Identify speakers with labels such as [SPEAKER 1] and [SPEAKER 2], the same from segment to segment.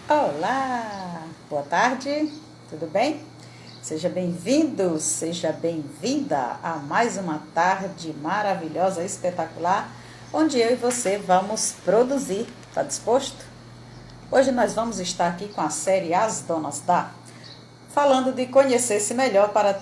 [SPEAKER 1] Olá, boa tarde, tudo bem? Seja bem-vindo, seja bem-vinda a mais uma tarde maravilhosa, espetacular, onde eu e você vamos produzir. Está disposto? Hoje nós vamos estar aqui com a série As Donas da, falando de conhecer-se melhor para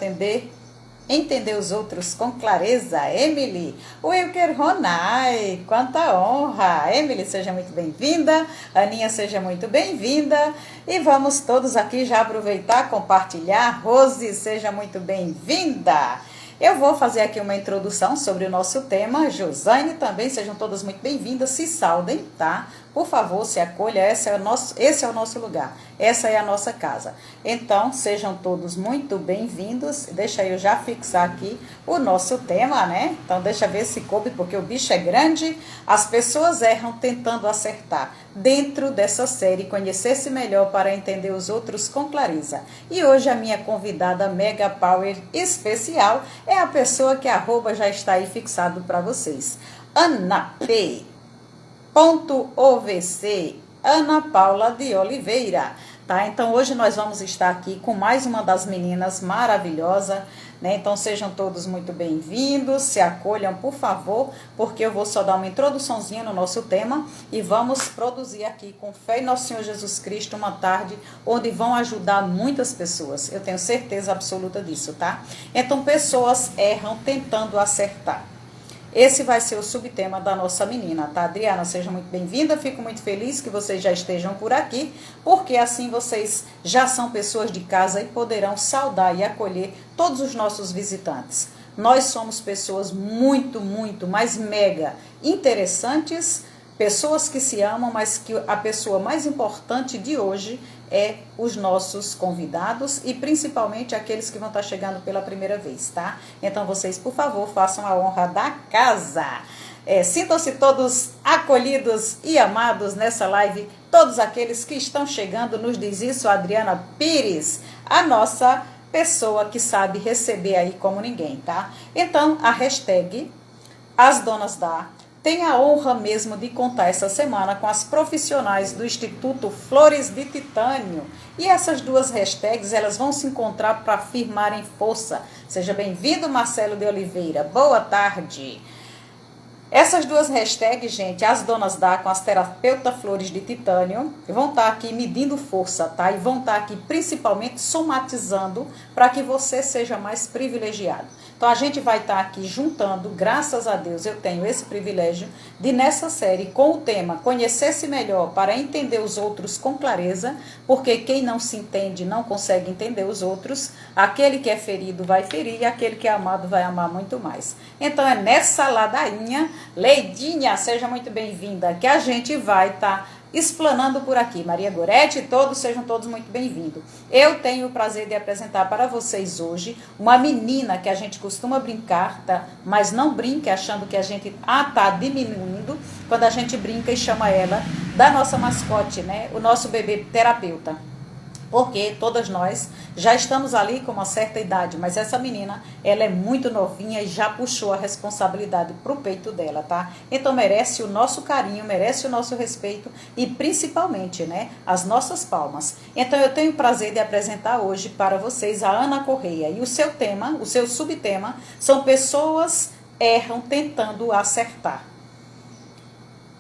[SPEAKER 1] entender os outros com clareza. Emily Wilker Ronai, quanta honra! Emily, seja muito bem-vinda. Aninha, seja muito bem-vinda. E vamos todos aqui já aproveitar, compartilhar. Rose, seja muito bem-vinda. Eu vou fazer aqui uma introdução sobre o nosso tema. Josane também, sejam todas muito bem-vindas. Se saudem, tá? Por favor, se acolha, esse é o nosso lugar, essa é a nossa casa. Então, sejam todos muito bem-vindos. Deixa eu já fixar aqui o nosso tema, né? Então, deixa eu ver se coube, porque o bicho é grande. As pessoas erram tentando acertar. Dentro dessa série, conhecer-se melhor para entender os outros com clareza. E hoje a minha convidada Mega Power especial é a pessoa que arroba já está aí fixado para vocês. Ana P. .ovc, Ana Paula de Oliveira, tá? Então hoje nós vamos estar aqui com mais uma das meninas maravilhosa, né? Então sejam todos muito bem-vindos, se acolham por favor, porque eu vou só dar uma introduçãozinha no nosso tema e vamos produzir aqui com fé em nosso Senhor Jesus Cristo uma tarde onde vão ajudar muitas pessoas, eu tenho certeza absoluta disso, tá? Então pessoas erram tentando acertar. Esse vai ser o subtema da nossa menina, tá? Adriana, seja muito bem-vinda. Fico muito feliz que vocês já estejam por aqui, porque assim vocês já são pessoas de casa e poderão saudar e acolher todos os nossos visitantes. Nós somos pessoas muito, mais mega interessantes, pessoas que se amam, mas que a pessoa mais importante de hoje é os nossos convidados e principalmente aqueles que vão estar chegando pela primeira vez, tá? Então vocês, por favor, façam a honra da casa. Sintam-se todos acolhidos e amados nessa live. Todos aqueles que estão chegando, nos diz isso a Adriana Pires, a nossa pessoa que sabe receber aí como ninguém, tá? Então, a hashtag As Donas da tem a honra mesmo de contar essa semana com as profissionais do Instituto Flores de Titânio. E essas duas hashtags, elas vão se encontrar para firmarem força. Seja bem-vindo, Marcelo de Oliveira. Boa tarde. Essas duas hashtags, gente, as donas da com as terapeutas Flores de Titânio, vão estar aqui medindo força, tá? E vão estar aqui principalmente somatizando para que você seja mais privilegiado. Então, a gente vai estar aqui juntando, graças a Deus, eu tenho esse privilégio de, nessa série, com o tema Conhecer-se Melhor para Entender os Outros com Clareza, porque quem não se entende não consegue entender os outros, aquele que é ferido vai ferir e aquele que é amado vai amar muito mais. Então, é nessa ladainha, Leidinha, seja muito bem-vinda, que a gente vai estar explanando por aqui. Maria Goretti, sejam todos muito bem-vindos. Eu tenho o prazer de apresentar para vocês hoje uma menina que a gente costuma brincar, tá? Mas não brinque achando que a gente tá diminuindo quando a gente brinca e chama ela da nossa mascote, né? O nosso bebê terapeuta. Porque todas nós já estamos ali com uma certa idade, mas essa menina, ela é muito novinha e já puxou a responsabilidade pro peito dela, tá? Então merece o nosso carinho, merece o nosso respeito e principalmente, né, as nossas palmas. Então eu tenho o prazer de apresentar hoje para vocês a Ana Correia e o seu tema, o seu subtema, são pessoas erram tentando acertar.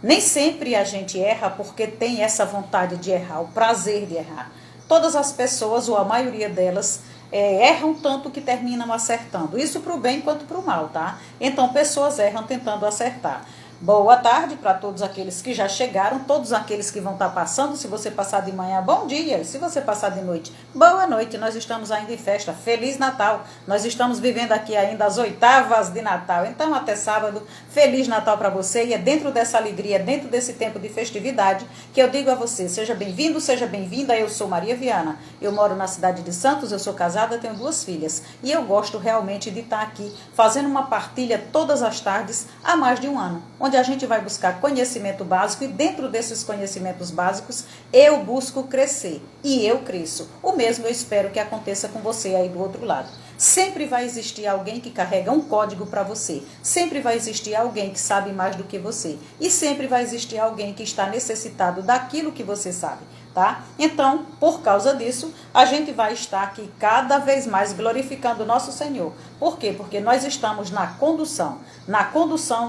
[SPEAKER 1] Nem sempre a gente erra porque tem essa vontade de errar, o prazer de errar. Todas as pessoas, ou a maioria delas, erram tanto que terminam acertando. Isso para o bem quanto para o mal, tá? Então, pessoas erram tentando acertar. Boa tarde para todos aqueles que já chegaram, todos aqueles que vão estar passando. Se você passar de manhã, bom dia. Se você passar de noite, boa noite. Nós estamos ainda em festa. Feliz Natal. Nós estamos vivendo aqui ainda as 8ª de Natal. Então, até sábado, Feliz Natal para você. E é dentro dessa alegria, dentro desse tempo de festividade, que eu digo a você, seja bem-vindo, seja bem-vinda. Eu sou Maria Viana. Eu moro na cidade de Santos, eu sou casada, tenho 2 filhas. E eu gosto realmente de estar aqui fazendo uma partilha todas as tardes há mais de um ano, onde a gente vai buscar conhecimento básico e dentro desses conhecimentos básicos eu busco crescer e eu cresço. O mesmo eu espero que aconteça com você aí do outro lado. Sempre vai existir alguém que carrega um código para você. Sempre vai existir alguém que sabe mais do que você. E sempre vai existir alguém que está necessitado daquilo que você sabe. tá? Então, por causa disso, a gente vai estar aqui cada vez mais glorificando o nosso Senhor. Por quê? Porque nós estamos na condução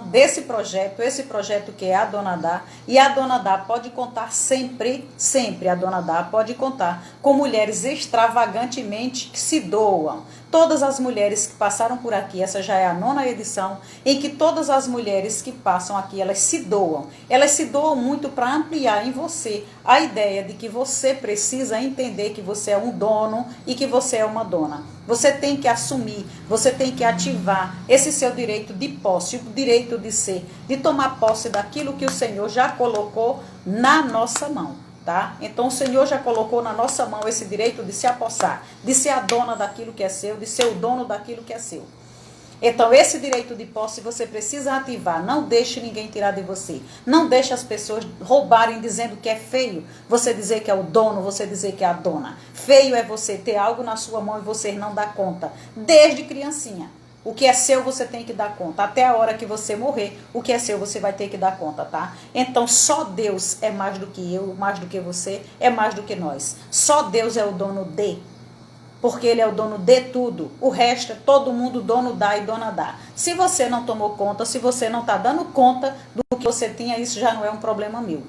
[SPEAKER 1] desse projeto, esse projeto que é a Dona Dá, e a Dona Dá pode contar sempre, a Dona Dá pode contar com mulheres extravagantemente que se doam. Todas as mulheres que passaram por aqui, essa já é a 9ª edição, em que todas as mulheres que passam aqui, elas se doam. Elas se doam muito para ampliar em você a ideia de que você precisa entender que você é um dono e que você é uma dona. Você tem que assumir, você tem que ativar esse seu direito de posse, o direito de ser, de tomar posse daquilo que o Senhor já colocou na nossa mão. Tá? Então o Senhor já colocou na nossa mão esse direito de se apossar, de ser a dona daquilo que é seu, de ser o dono daquilo que é seu. Então esse direito de posse você precisa ativar, não deixe ninguém tirar de você. Não deixe as pessoas roubarem dizendo que é feio, você dizer que é o dono, você dizer que é a dona. Feio é você ter algo na sua mão e você não dar conta, desde criancinha. O que é seu você tem que dar conta. Até a hora que você morrer, o que é seu você vai ter que dar conta, tá? Então só Deus é mais do que eu, mais do que você, é mais do que nós. Só Deus é o dono de, porque Ele é o dono de tudo. O resto é todo mundo dono da e dona da. Se você não tomou conta, se você não está dando conta do que você tinha, isso já não é um problema meu.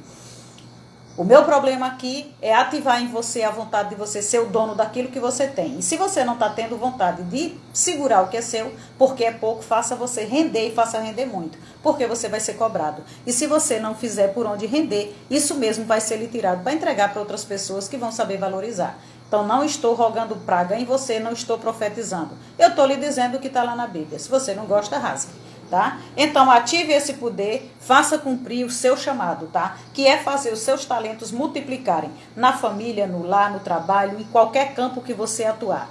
[SPEAKER 1] O meu problema aqui é ativar em você a vontade de você ser o dono daquilo que você tem. E se você não está tendo vontade de segurar o que é seu, porque é pouco, faça você render e faça render muito. Porque você vai ser cobrado. E se você não fizer por onde render, isso mesmo vai ser lhe tirado para entregar para outras pessoas que vão saber valorizar. Então não estou rogando praga em você, não estou profetizando. Eu estou lhe dizendo o que está lá na Bíblia. Se você não gosta, rasgue. Tá? Então ative esse poder, faça cumprir o seu chamado, tá? Que é fazer os seus talentos multiplicarem na família, no lar, no trabalho, em qualquer campo que você atuar.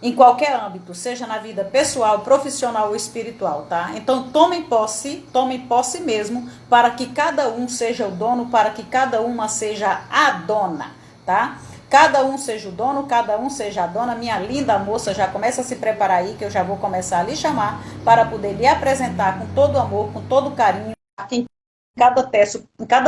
[SPEAKER 1] Em qualquer âmbito, seja na vida pessoal, profissional ou espiritual, tá? Então tomem posse mesmo, para que cada um seja o dono, para que cada uma seja a dona, tá? Cada um seja o dono, cada um seja a dona. Minha linda moça, já começa a se preparar aí, que eu já vou começar a lhe chamar para poder lhe apresentar com todo amor, com todo carinho, que em cada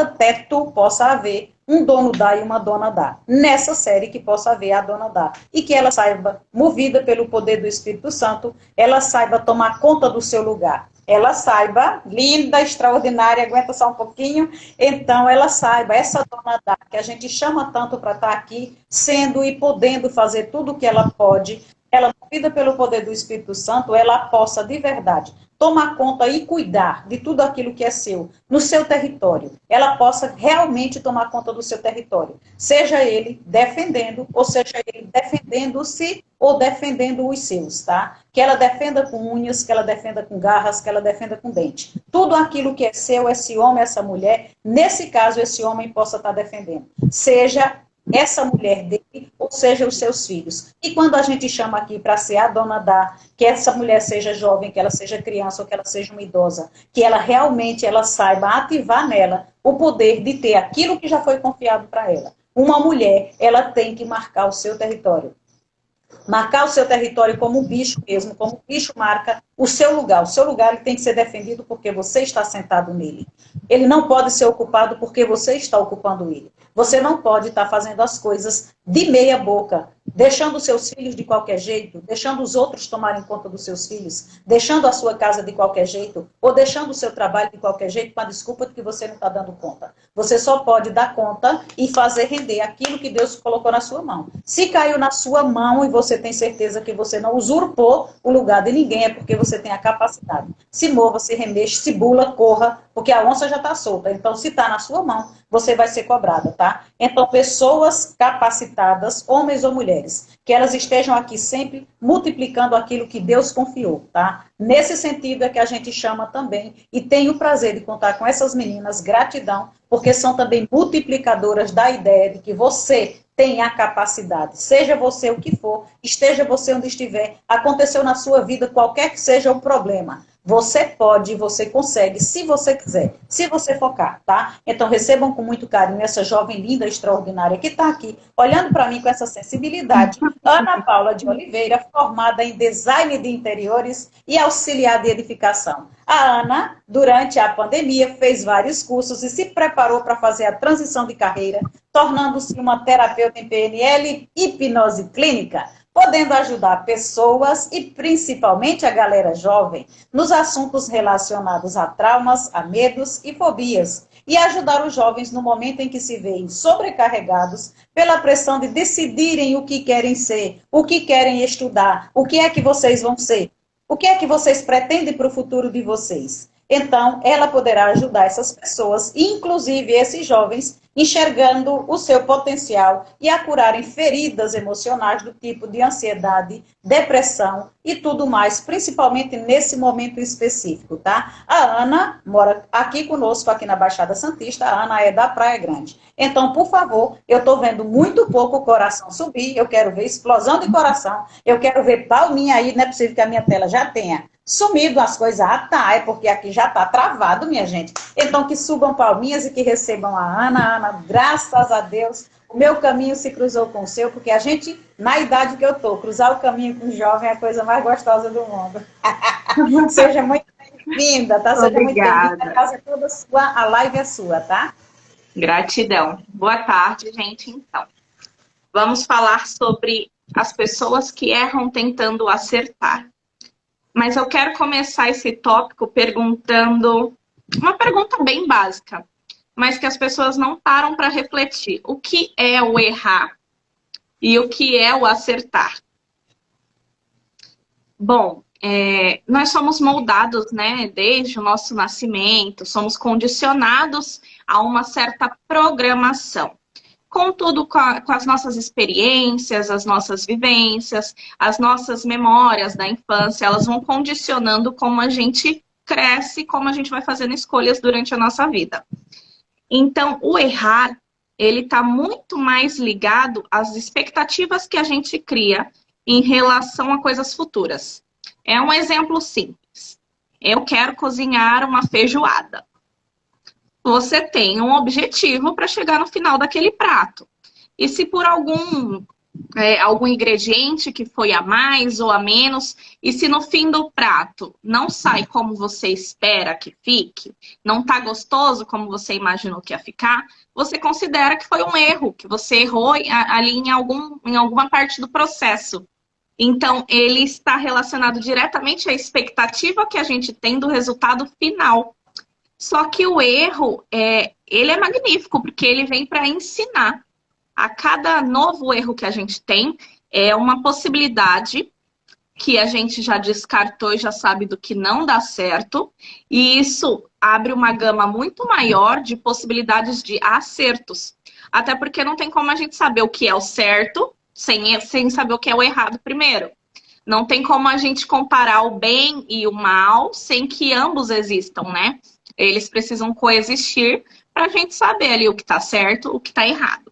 [SPEAKER 1] teto possa haver um dono dá e uma dona dá. Nessa série que possa haver a dona dá. E que ela saiba, movida pelo poder do Espírito Santo, ela saiba tomar conta do seu lugar. Ela saiba, linda, extraordinária, aguenta só um pouquinho, então ela saiba, essa dona dá, que a gente chama tanto para estar aqui, sendo e podendo fazer tudo o que ela pode, ela, movida pelo poder do Espírito Santo, ela possa de verdade tomar conta e cuidar de tudo aquilo que é seu, no seu território. Ela possa realmente tomar conta do seu território. Seja ele defendendo, ou seja ele defendendo-se ou defendendo os seus, tá? Que ela defenda com unhas, que ela defenda com garras, que ela defenda com dente. Tudo aquilo que é seu, esse homem, essa mulher, nesse caso, esse homem possa estar defendendo. Seja essa mulher dele, ou seja, os seus filhos. E quando a gente chama aqui para ser a dona da, que essa mulher seja jovem, que ela seja criança ou que ela seja uma idosa, que ela realmente ela saiba ativar nela o poder de ter aquilo que já foi confiado para ela. Uma mulher, ela tem que marcar o seu território. Marcar o seu território como um bicho mesmo, como o bicho marca o seu lugar. O seu lugar ele tem que ser defendido porque você está sentado nele. Ele não pode ser ocupado porque você está ocupando ele. Você não pode estar fazendo as coisas de meia boca, deixando os seus filhos de qualquer jeito, deixando os outros tomarem conta dos seus filhos, deixando a sua casa de qualquer jeito, ou deixando o seu trabalho de qualquer jeito, com a desculpa de que você não está dando conta. Você só pode dar conta e fazer render aquilo que Deus colocou na sua mão. Se caiu na sua mão e você tem certeza que você não usurpou o lugar de ninguém, é porque você tem a capacidade. Se mova, se remexe, se bula, corra, porque a onça já está solta. Então, se está na sua mão, você vai ser cobrada, tá? Então, pessoas capacitadas, homens ou mulheres, que elas estejam aqui sempre multiplicando aquilo que Deus confiou, tá? Nesse sentido é que a gente chama também, e tenho o prazer de contar com essas meninas, gratidão, porque são também multiplicadoras da ideia de que você tem a capacidade, seja você o que for, esteja você onde estiver, aconteceu na sua vida qualquer que seja o problema. Você pode, você consegue, se você quiser, se você focar, tá? Então, recebam com muito carinho essa jovem linda, extraordinária, que está aqui, olhando para mim com essa sensibilidade. Ana Paula de Oliveira, formada em design de interiores e auxiliar de edificação. A Ana, durante a pandemia, fez vários cursos e se preparou para fazer a transição de carreira, tornando-se uma terapeuta em PNL e hipnose clínica, podendo ajudar pessoas e principalmente a galera jovem nos assuntos relacionados a traumas, a medos e fobias, e ajudar os jovens no momento em que se veem sobrecarregados pela pressão de decidirem o que querem ser, o que querem estudar, o que é que vocês vão ser, o que é que vocês pretendem para o futuro de vocês. Então, ela poderá ajudar essas pessoas, inclusive esses jovens, enxergando o seu potencial e a curarem feridas emocionais do tipo de ansiedade, depressão e tudo mais, principalmente nesse momento específico, tá? A Ana mora aqui conosco, aqui na Baixada Santista, a Ana é da Praia Grande. Então, por favor, eu estou vendo muito pouco o coração subir, eu quero ver explosão de coração, eu quero ver palminha aí, não é possível que a minha tela já tenha sumido as coisas. Ah, tá, é porque aqui já tá travado, minha gente. Então, que subam palminhas e que recebam a Ana. Ana, graças a Deus, o meu caminho se cruzou com o seu, porque a gente, na idade que eu tô, cruzar o caminho com o jovem é a coisa mais gostosa do mundo. Seja muito bem-vinda, tá? Seja muito bem-vinda. A casa é toda sua, a live é sua, tá?
[SPEAKER 2] Gratidão. Boa tarde, gente. Então, vamos falar sobre as pessoas que erram tentando acertar. Mas eu quero começar esse tópico perguntando uma pergunta bem básica, mas que as pessoas não param para refletir. O que é o errar e o que é o acertar? Bom, nós somos moldados, né, desde o nosso nascimento, somos condicionados a uma certa programação. Contudo, com as nossas experiências, as nossas vivências, as nossas memórias da infância, elas vão condicionando como a gente cresce, como a gente vai fazendo escolhas durante a nossa vida. Então, o errar, ele está muito mais ligado às expectativas que a gente cria em relação a coisas futuras. É um exemplo simples. Eu quero cozinhar uma feijoada. Você tem um objetivo para chegar no final daquele prato. E se por algum ingrediente que foi a mais ou a menos, e se no fim do prato não sai como você espera que fique, não está gostoso como você imaginou que ia ficar, você considera que foi um erro, que você errou ali em alguma parte do processo. Então, ele está relacionado diretamente à expectativa que a gente tem do resultado final. Só que o erro, ele é magnífico, porque ele vem para ensinar. A cada novo erro que a gente tem, é uma possibilidade que a gente já descartou e já sabe do que não dá certo. E isso abre uma gama muito maior de possibilidades de acertos. Até porque não tem como a gente saber o que é o certo sem saber o que é o errado primeiro. Não tem como a gente comparar o bem e o mal sem que ambos existam, né? Eles precisam coexistir para a gente saber ali o que está certo, o que está errado.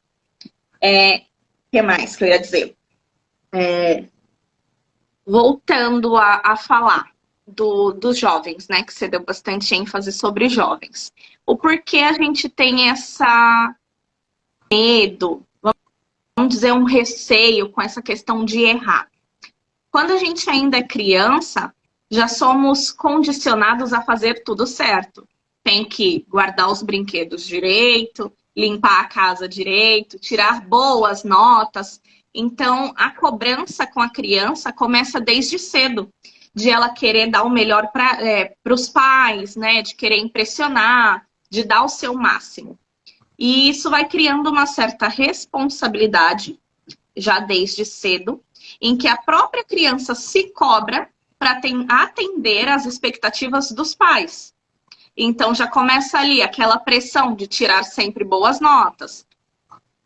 [SPEAKER 2] O que mais que eu ia dizer? Voltando a falar dos jovens, né? Que você deu bastante ênfase sobre jovens. O porquê a gente tem essa medo, vamos dizer, um receio com essa questão de errar. Quando a gente ainda é criança, já somos condicionados a fazer tudo certo. Tem que guardar os brinquedos direito, limpar a casa direito, tirar boas notas. Então, a cobrança com a criança começa desde cedo, de ela querer dar o melhor para os pais, né? De querer impressionar, de dar o seu máximo. E isso vai criando uma certa responsabilidade, já desde cedo, em que a própria criança se cobra para atender às expectativas dos pais. Então, já começa ali aquela pressão de tirar sempre boas notas,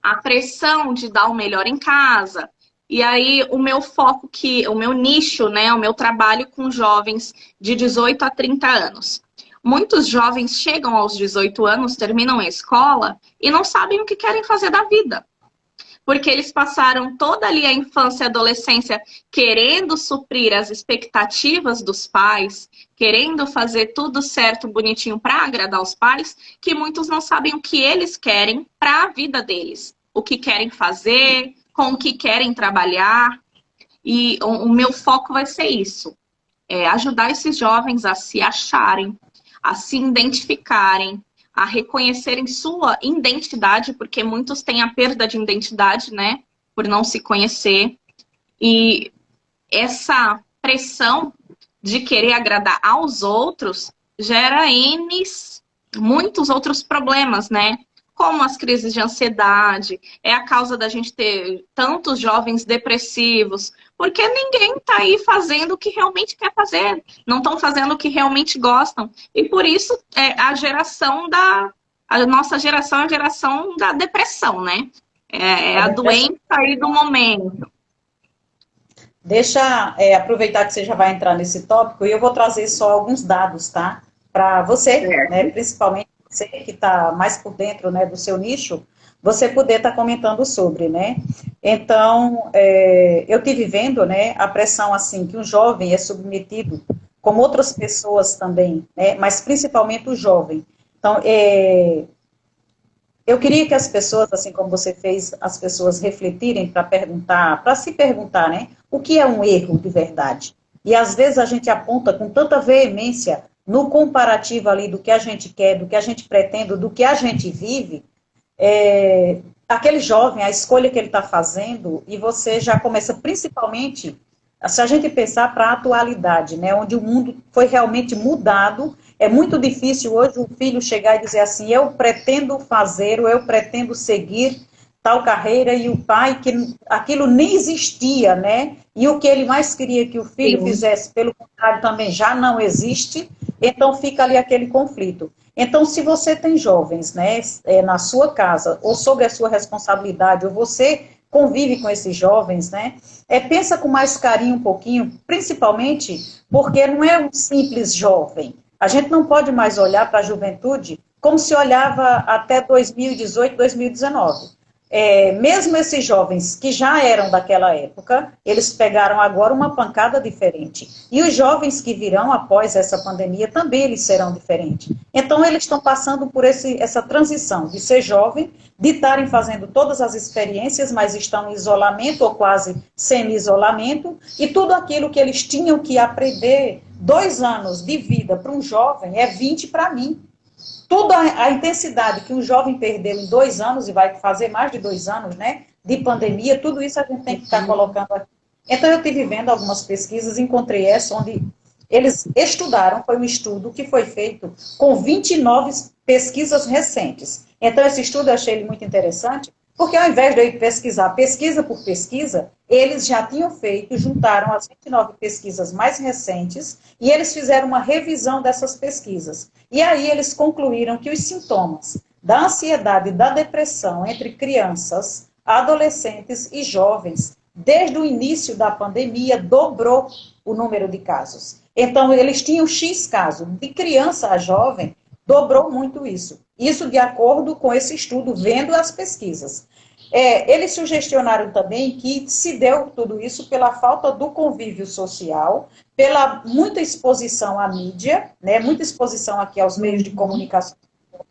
[SPEAKER 2] a pressão de dar o melhor em casa. E aí, o meu foco, o meu nicho, né, o meu trabalho com jovens de 18 a 30 anos. Muitos jovens chegam aos 18 anos, terminam a escola e não sabem o que querem fazer da vida. porque eles passaram toda ali a infância e adolescência querendo suprir as expectativas dos pais, querendo fazer tudo certo, bonitinho para agradar os pais, que muitos não sabem o que eles querem para a vida deles, o que querem fazer, com o que querem trabalhar. E o meu foco vai ser isso, ajudar esses jovens a se acharem, a se identificarem, a reconhecerem sua identidade, porque muitos têm a perda de identidade, né? Por não se conhecer. E essa pressão de querer agradar aos outros gera muitos outros problemas, né? Como as crises de ansiedade, é a causa da gente ter tantos jovens depressivos, porque ninguém está aí fazendo o que realmente quer fazer, não estão fazendo o que realmente gostam. E por isso a nossa geração é a geração da depressão, né? É
[SPEAKER 1] A
[SPEAKER 2] a
[SPEAKER 1] depressão.
[SPEAKER 2] doença aí do momento.
[SPEAKER 1] Deixa aproveitar que você já vai entrar nesse tópico e eu vou trazer só alguns dados, tá? Para você, né, principalmente você que está mais por dentro, né, do seu nicho, você poder estar comentando sobre, né? Então, eu tive vendo, né, a pressão assim que um jovem é submetido, como outras pessoas também, né? Mas principalmente o jovem. Então, eu queria que as pessoas, assim como você fez, as pessoas refletirem para perguntar, para se perguntar, né? O que é um erro de verdade? E às vezes a gente aponta com tanta veemência no comparativo ali do que a gente quer, do que a gente pretende, do que a gente vive, aquele jovem, a escolha que ele está fazendo, e você já começa principalmente, se a gente pensar para a atualidade, né, onde o mundo foi realmente mudado, é muito difícil hoje o filho chegar e dizer assim, eu pretendo fazer, ou eu pretendo seguir tal carreira, e o pai, que aquilo nem existia, né, e o que ele mais queria que o filho
[SPEAKER 2] Sim.
[SPEAKER 1] fizesse, pelo contrário, também já não existe, então fica ali aquele conflito. Então, se você tem jovens, né, na sua casa, ou sob a sua responsabilidade, ou você convive com esses jovens, né, pensa com mais carinho um pouquinho, principalmente porque não é um simples jovem. A gente não pode mais olhar para a juventude como se olhava até 2018, 2019. Mesmo esses jovens que já eram daquela época, eles pegaram agora uma pancada diferente. E os jovens que virão após essa pandemia também eles serão diferentes. Então eles estão passando por essa transição de ser jovem, de estarem fazendo todas as experiências, mas estão em isolamento ou quase semi-isolamento, e tudo aquilo que eles tinham que aprender, 2 anos de vida para um jovem é 20 para mim. Toda a intensidade que um jovem perdeu em 2 anos, e vai fazer mais de 2 anos, né, de pandemia, tudo isso a gente tem que estar colocando aqui. Então, eu estive vendo algumas pesquisas, encontrei essa, onde eles estudaram, foi um estudo que foi feito com 29 pesquisas recentes. Então, esse estudo eu achei ele muito interessante, porque ao invés de eu pesquisar pesquisa por pesquisa, eles já tinham feito, juntaram as 29 pesquisas mais recentes e eles fizeram uma revisão dessas pesquisas. E aí eles concluíram que os sintomas da ansiedade e da depressão entre crianças, adolescentes e jovens, desde o início da pandemia, dobrou o número de casos. Então, eles tinham X casos, de criança a jovem, dobrou muito isso. Isso de acordo com esse estudo, vendo as pesquisas. Eles sugestionaram também que se deu tudo isso pela falta do convívio social, pela muita exposição à mídia, né, muita exposição aqui aos meios de comunicação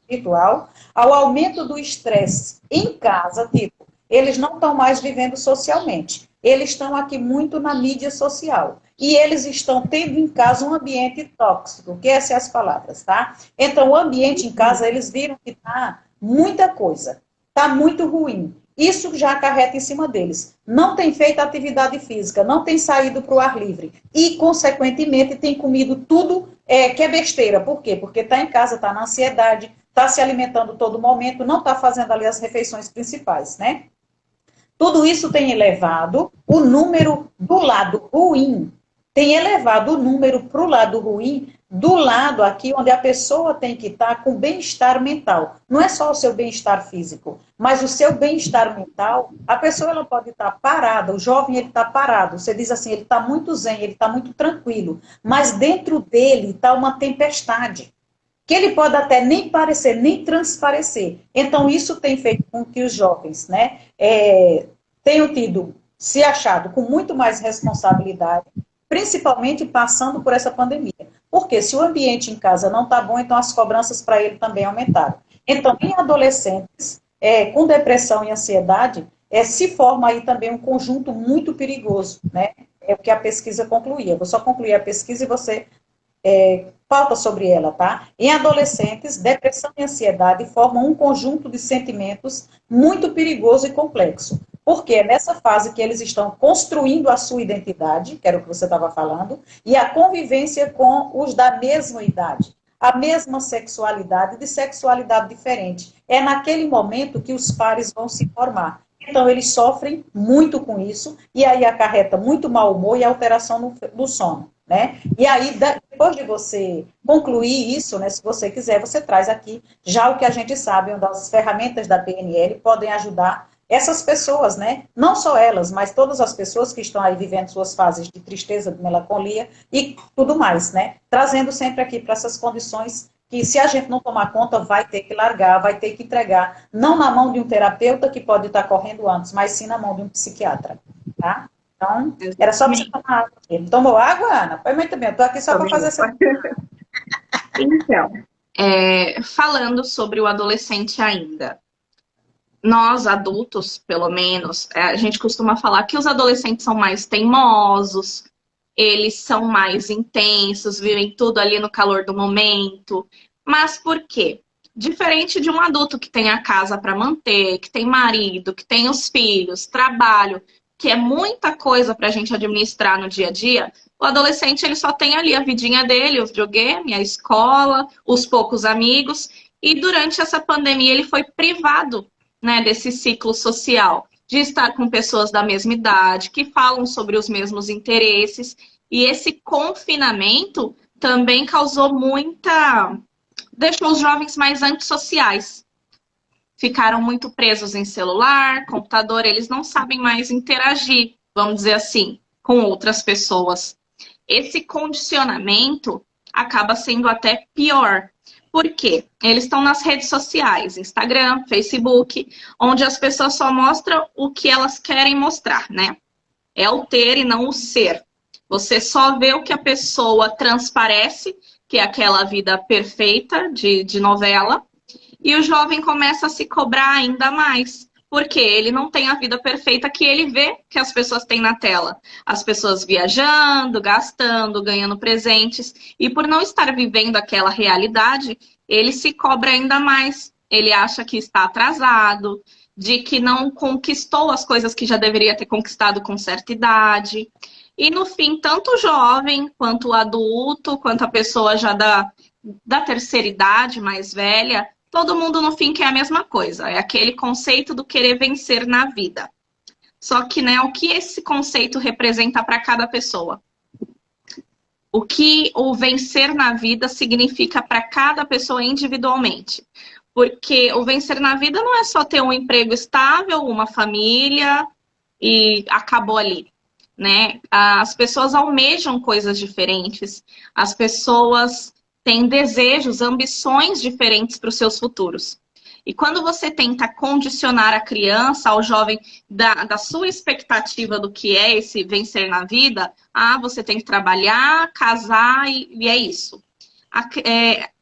[SPEAKER 1] virtual, ao aumento do estresse em casa, tipo, eles não estão mais vivendo socialmente, eles estão aqui muito na mídia social. E eles estão tendo em casa um ambiente tóxico, que essas são as palavras, tá? Então, o ambiente em casa, eles viram que tá muita coisa, tá muito ruim. Isso já acarreta em cima deles. Não tem feito atividade física, não tem saído para o ar livre. E, consequentemente, tem comido tudo que é besteira. Por quê? Porque está em casa, está na ansiedade, está se alimentando todo momento, não está fazendo ali as refeições principais, né? Tudo isso tem elevado o número do lado ruim, tem elevado o número para o lado ruim, do lado aqui onde a pessoa tem que estar com bem-estar mental. Não é só o seu bem-estar físico, mas o seu bem-estar mental, a pessoa ela pode estar parada, o jovem ele está parado, você diz assim, ele está muito zen, ele está muito tranquilo, mas dentro dele está uma tempestade. que ele pode até nem parecer, nem transparecer. Então, isso tem feito com que os jovens, né, tenham tido, se achado com muito mais responsabilidade, principalmente passando por essa pandemia. Porque se o ambiente em casa não está bom, então as cobranças para ele também aumentaram. Então, em adolescentes com depressão e ansiedade, se forma aí também um conjunto muito perigoso, né? É o que a pesquisa concluía. Eu vou só concluir a pesquisa e você pauta sobre ela, tá? Em adolescentes, depressão e ansiedade formam um conjunto de sentimentos muito perigoso e complexo. Porque é nessa fase que eles estão construindo a sua identidade, que era o que você estava falando, e a convivência com os da mesma idade, a mesma sexualidade, de sexualidade diferente. É naquele momento que os pares vão se formar. Então, eles sofrem muito com isso, e aí acarreta muito mau humor e alteração do sono. Né? E aí, depois de você concluir isso, né, se você quiser, você traz aqui já o que a gente sabe, onde as ferramentas da PNL podem ajudar essas pessoas, né? Não só elas, mas todas as pessoas que estão aí vivendo suas fases de tristeza, de melancolia e tudo mais, né? Trazendo sempre aqui para essas condições que, se a gente não tomar conta, vai ter que largar, vai ter que entregar, não na mão de um terapeuta que pode estar correndo antes, mas sim na mão de um psiquiatra, tá? Então, era só para você tomar água. Ele tomou água, Ana? Foi muito bem, eu estou aqui só para fazer essa...
[SPEAKER 2] Então, falando sobre o adolescente ainda, nós adultos, pelo menos, a gente costuma falar que os adolescentes são mais teimosos, eles são mais intensos, vivem tudo ali no calor do momento. Mas por quê? Diferente de um adulto que tem a casa para manter, que tem marido, que tem os filhos, trabalho, que é muita coisa para a gente administrar no dia a dia, o adolescente ele só tem ali a vidinha dele, o videogame, a escola, os poucos amigos, e durante essa pandemia ele foi privado, né, desse ciclo social, de estar com pessoas da mesma idade, que falam sobre os mesmos interesses, e esse confinamento também causou deixou os jovens mais antissociais. Ficaram muito presos em celular, computador, eles não sabem mais interagir, vamos dizer assim, com outras pessoas. Esse condicionamento acaba sendo até pior. Por quê? Eles estão nas redes sociais, Instagram, Facebook, onde as pessoas só mostram o que elas querem mostrar, né? É o ter e não o ser. Você só vê o que a pessoa transparece, que é aquela vida perfeita de novela, e o jovem começa a se cobrar ainda mais, porque ele não tem a vida perfeita que ele vê que as pessoas têm na tela. As pessoas viajando, gastando, ganhando presentes, e por não estar vivendo aquela realidade, ele se cobra ainda mais. Ele acha que está atrasado, de que não conquistou as coisas que já deveria ter conquistado com certa idade. E no fim, tanto o jovem, quanto o adulto, quanto a pessoa já da terceira idade, mais velha, todo mundo no fim quer a mesma coisa. É aquele conceito do querer vencer na vida. Só que, né, o que esse conceito representa para cada pessoa? O que o vencer na vida significa para cada pessoa individualmente? Porque o vencer na vida não é só ter um emprego estável, uma família e acabou ali, né? As pessoas almejam coisas diferentes, as pessoas têm desejos, ambições diferentes para os seus futuros. E quando você tenta condicionar a criança, ao jovem, da sua expectativa do que é esse vencer na vida, você tem que trabalhar, casar e é isso.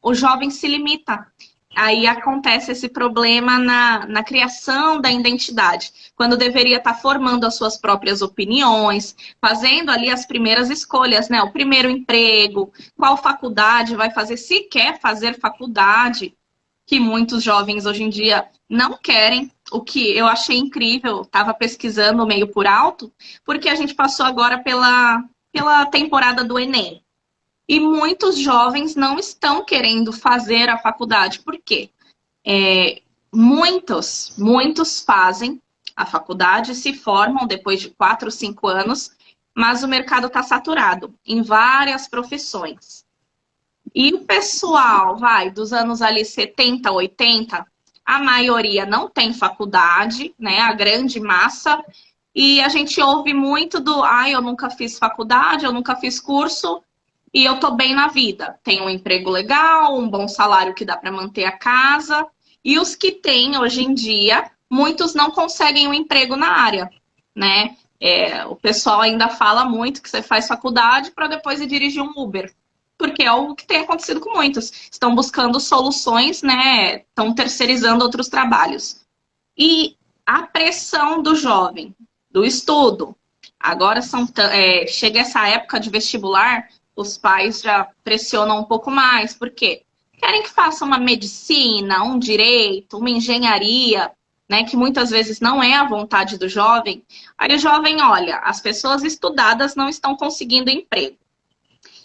[SPEAKER 2] O jovem se limita. Aí acontece esse problema na criação da identidade, quando deveria estar formando as suas próprias opiniões, fazendo ali as primeiras escolhas, né? O primeiro emprego, qual faculdade vai fazer, se quer fazer faculdade, que muitos jovens hoje em dia não querem, o que eu achei incrível, estava pesquisando meio por alto, porque a gente passou agora pela temporada do Enem. E muitos jovens não estão querendo fazer a faculdade. Por quê? Muitos fazem a faculdade, se formam depois de 4, 5 anos, mas o mercado está saturado em várias profissões. E o pessoal, dos anos ali 70, 80, a maioria não tem faculdade, né? A grande massa. E a gente ouve muito eu nunca fiz faculdade, eu nunca fiz curso. e eu tô bem na vida. Tenho um emprego legal, um bom salário que dá para manter a casa. E os que têm hoje em dia, muitos não conseguem um emprego na área, né? O pessoal ainda fala muito que você faz faculdade para depois ir dirigir um Uber. Porque é o que tem acontecido com muitos. Estão buscando soluções, né? Estão terceirizando outros trabalhos. E a pressão do jovem, do estudo. Agora chega essa época de vestibular, os pais já pressionam um pouco mais. Por quê? Querem que faça uma medicina, um direito, uma engenharia, né? Que muitas vezes não é a vontade do jovem. Aí o jovem olha, as pessoas estudadas não estão conseguindo emprego.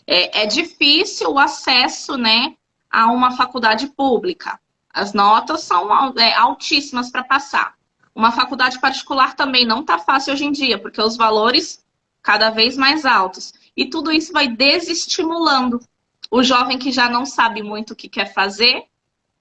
[SPEAKER 2] É difícil o acesso, né, a uma faculdade pública. As notas são altíssimas para passar. Uma faculdade particular também não está fácil hoje em dia, porque os valores cada vez mais altos. E tudo isso vai desestimulando o jovem que já não sabe muito o que quer fazer,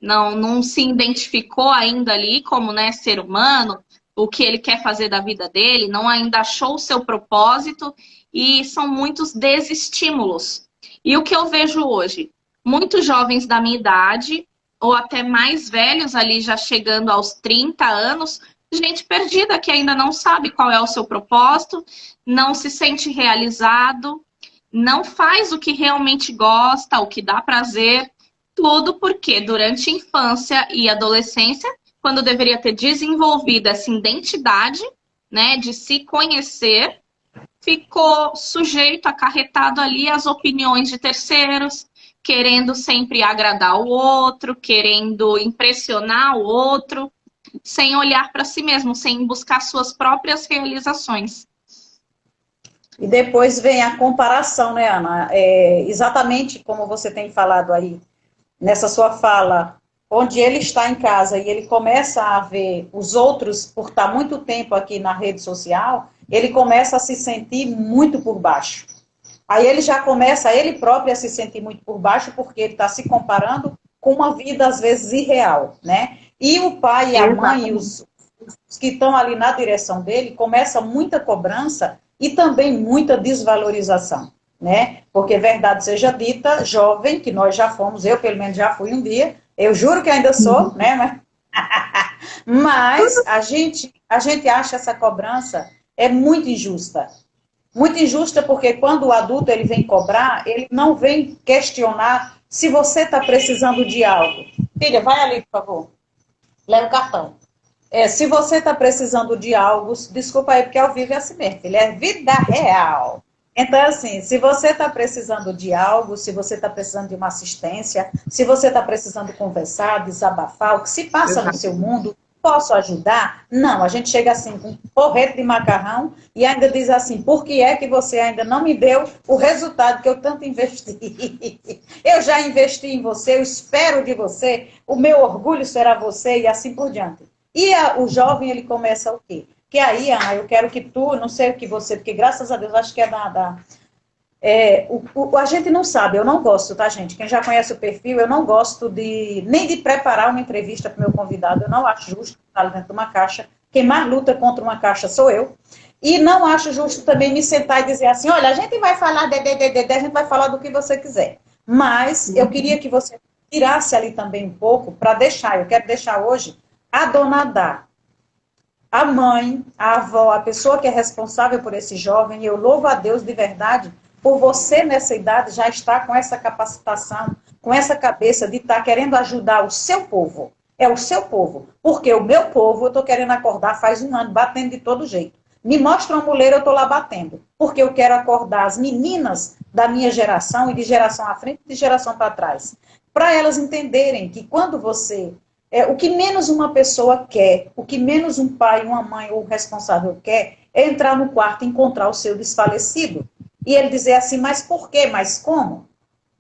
[SPEAKER 2] não se identificou ainda ali como, né, ser humano, o que ele quer fazer da vida dele, não ainda achou o seu propósito, e são muitos desestímulos. E o que eu vejo hoje? Muitos jovens da minha idade, ou até mais velhos ali, já chegando aos 30 anos, gente perdida que ainda não sabe qual é o seu propósito, não se sente realizado, não faz o que realmente gosta, o que dá prazer, tudo porque durante a infância e adolescência, quando deveria ter desenvolvido essa identidade, né, de se conhecer, ficou sujeito, acarretado ali às opiniões de terceiros, querendo sempre agradar o outro, querendo impressionar o outro, sem olhar para si mesmo, sem buscar suas próprias realizações.
[SPEAKER 1] E depois vem a comparação, né, Ana? Exatamente como você tem falado aí, nessa sua fala, onde ele está em casa e ele começa a ver os outros, por estar muito tempo aqui na rede social, ele começa a se sentir muito por baixo. Aí ele já começa, ele próprio, a se sentir muito por baixo, porque ele está se comparando com uma vida, às vezes, irreal, né? E o pai e a mãe, os que estão ali na direção dele, começa muita cobrança e também muita desvalorização, né? Porque, verdade seja dita, jovem, que nós já fomos, eu pelo menos já fui um dia, eu juro que ainda sou, né? Mas a gente acha essa cobrança muito injusta. Muito injusta porque quando o adulto ele vem cobrar, ele não vem questionar se você está precisando de algo. Filha, vai ali, por favor. Leva o cartão. Se você está precisando de algo, desculpa aí, porque ao vivo é assim mesmo, ele é vida real. Então, assim, se você está precisando de algo, se você está precisando de uma assistência, se você está precisando conversar, desabafar, o que se passa no seu mundo, posso ajudar? Não, a gente chega assim com um porrete de macarrão e ainda diz assim, por que é que você ainda não me deu o resultado que eu tanto investi? Eu já investi em você, eu espero de você, o meu orgulho será você e assim por diante. E o jovem, ele começa o quê? Que aí, Ana, eu quero que tu, não sei o que você, porque graças a Deus, acho que a gente não sabe, eu não gosto, tá, gente? Quem já conhece o perfil, eu não gosto nem de preparar uma entrevista para o meu convidado, eu não acho justo estar dentro de uma caixa. Quem mais luta contra uma caixa sou eu. E não acho justo também me sentar e dizer assim, olha, a gente vai falar a gente vai falar do que você quiser. Mas eu queria que você tirasse ali também um pouco para deixar, eu quero deixar hoje a dona Adá, a mãe, a avó, a pessoa que é responsável por esse jovem, e eu louvo a Deus de verdade por você nessa idade já estar com essa capacitação, com essa cabeça de estar querendo ajudar o seu povo. É o seu povo, porque o meu povo eu estou querendo acordar faz um ano, batendo de todo jeito. Me mostra uma mulher, eu estou lá batendo, porque eu quero acordar as meninas da minha geração e de geração à frente e de geração para trás, para elas entenderem que quando você... o que menos uma pessoa quer, o que menos um pai, uma mãe ou responsável quer, é entrar no quarto e encontrar o seu desfalecido. E ele dizer assim, mas por quê? Mas como?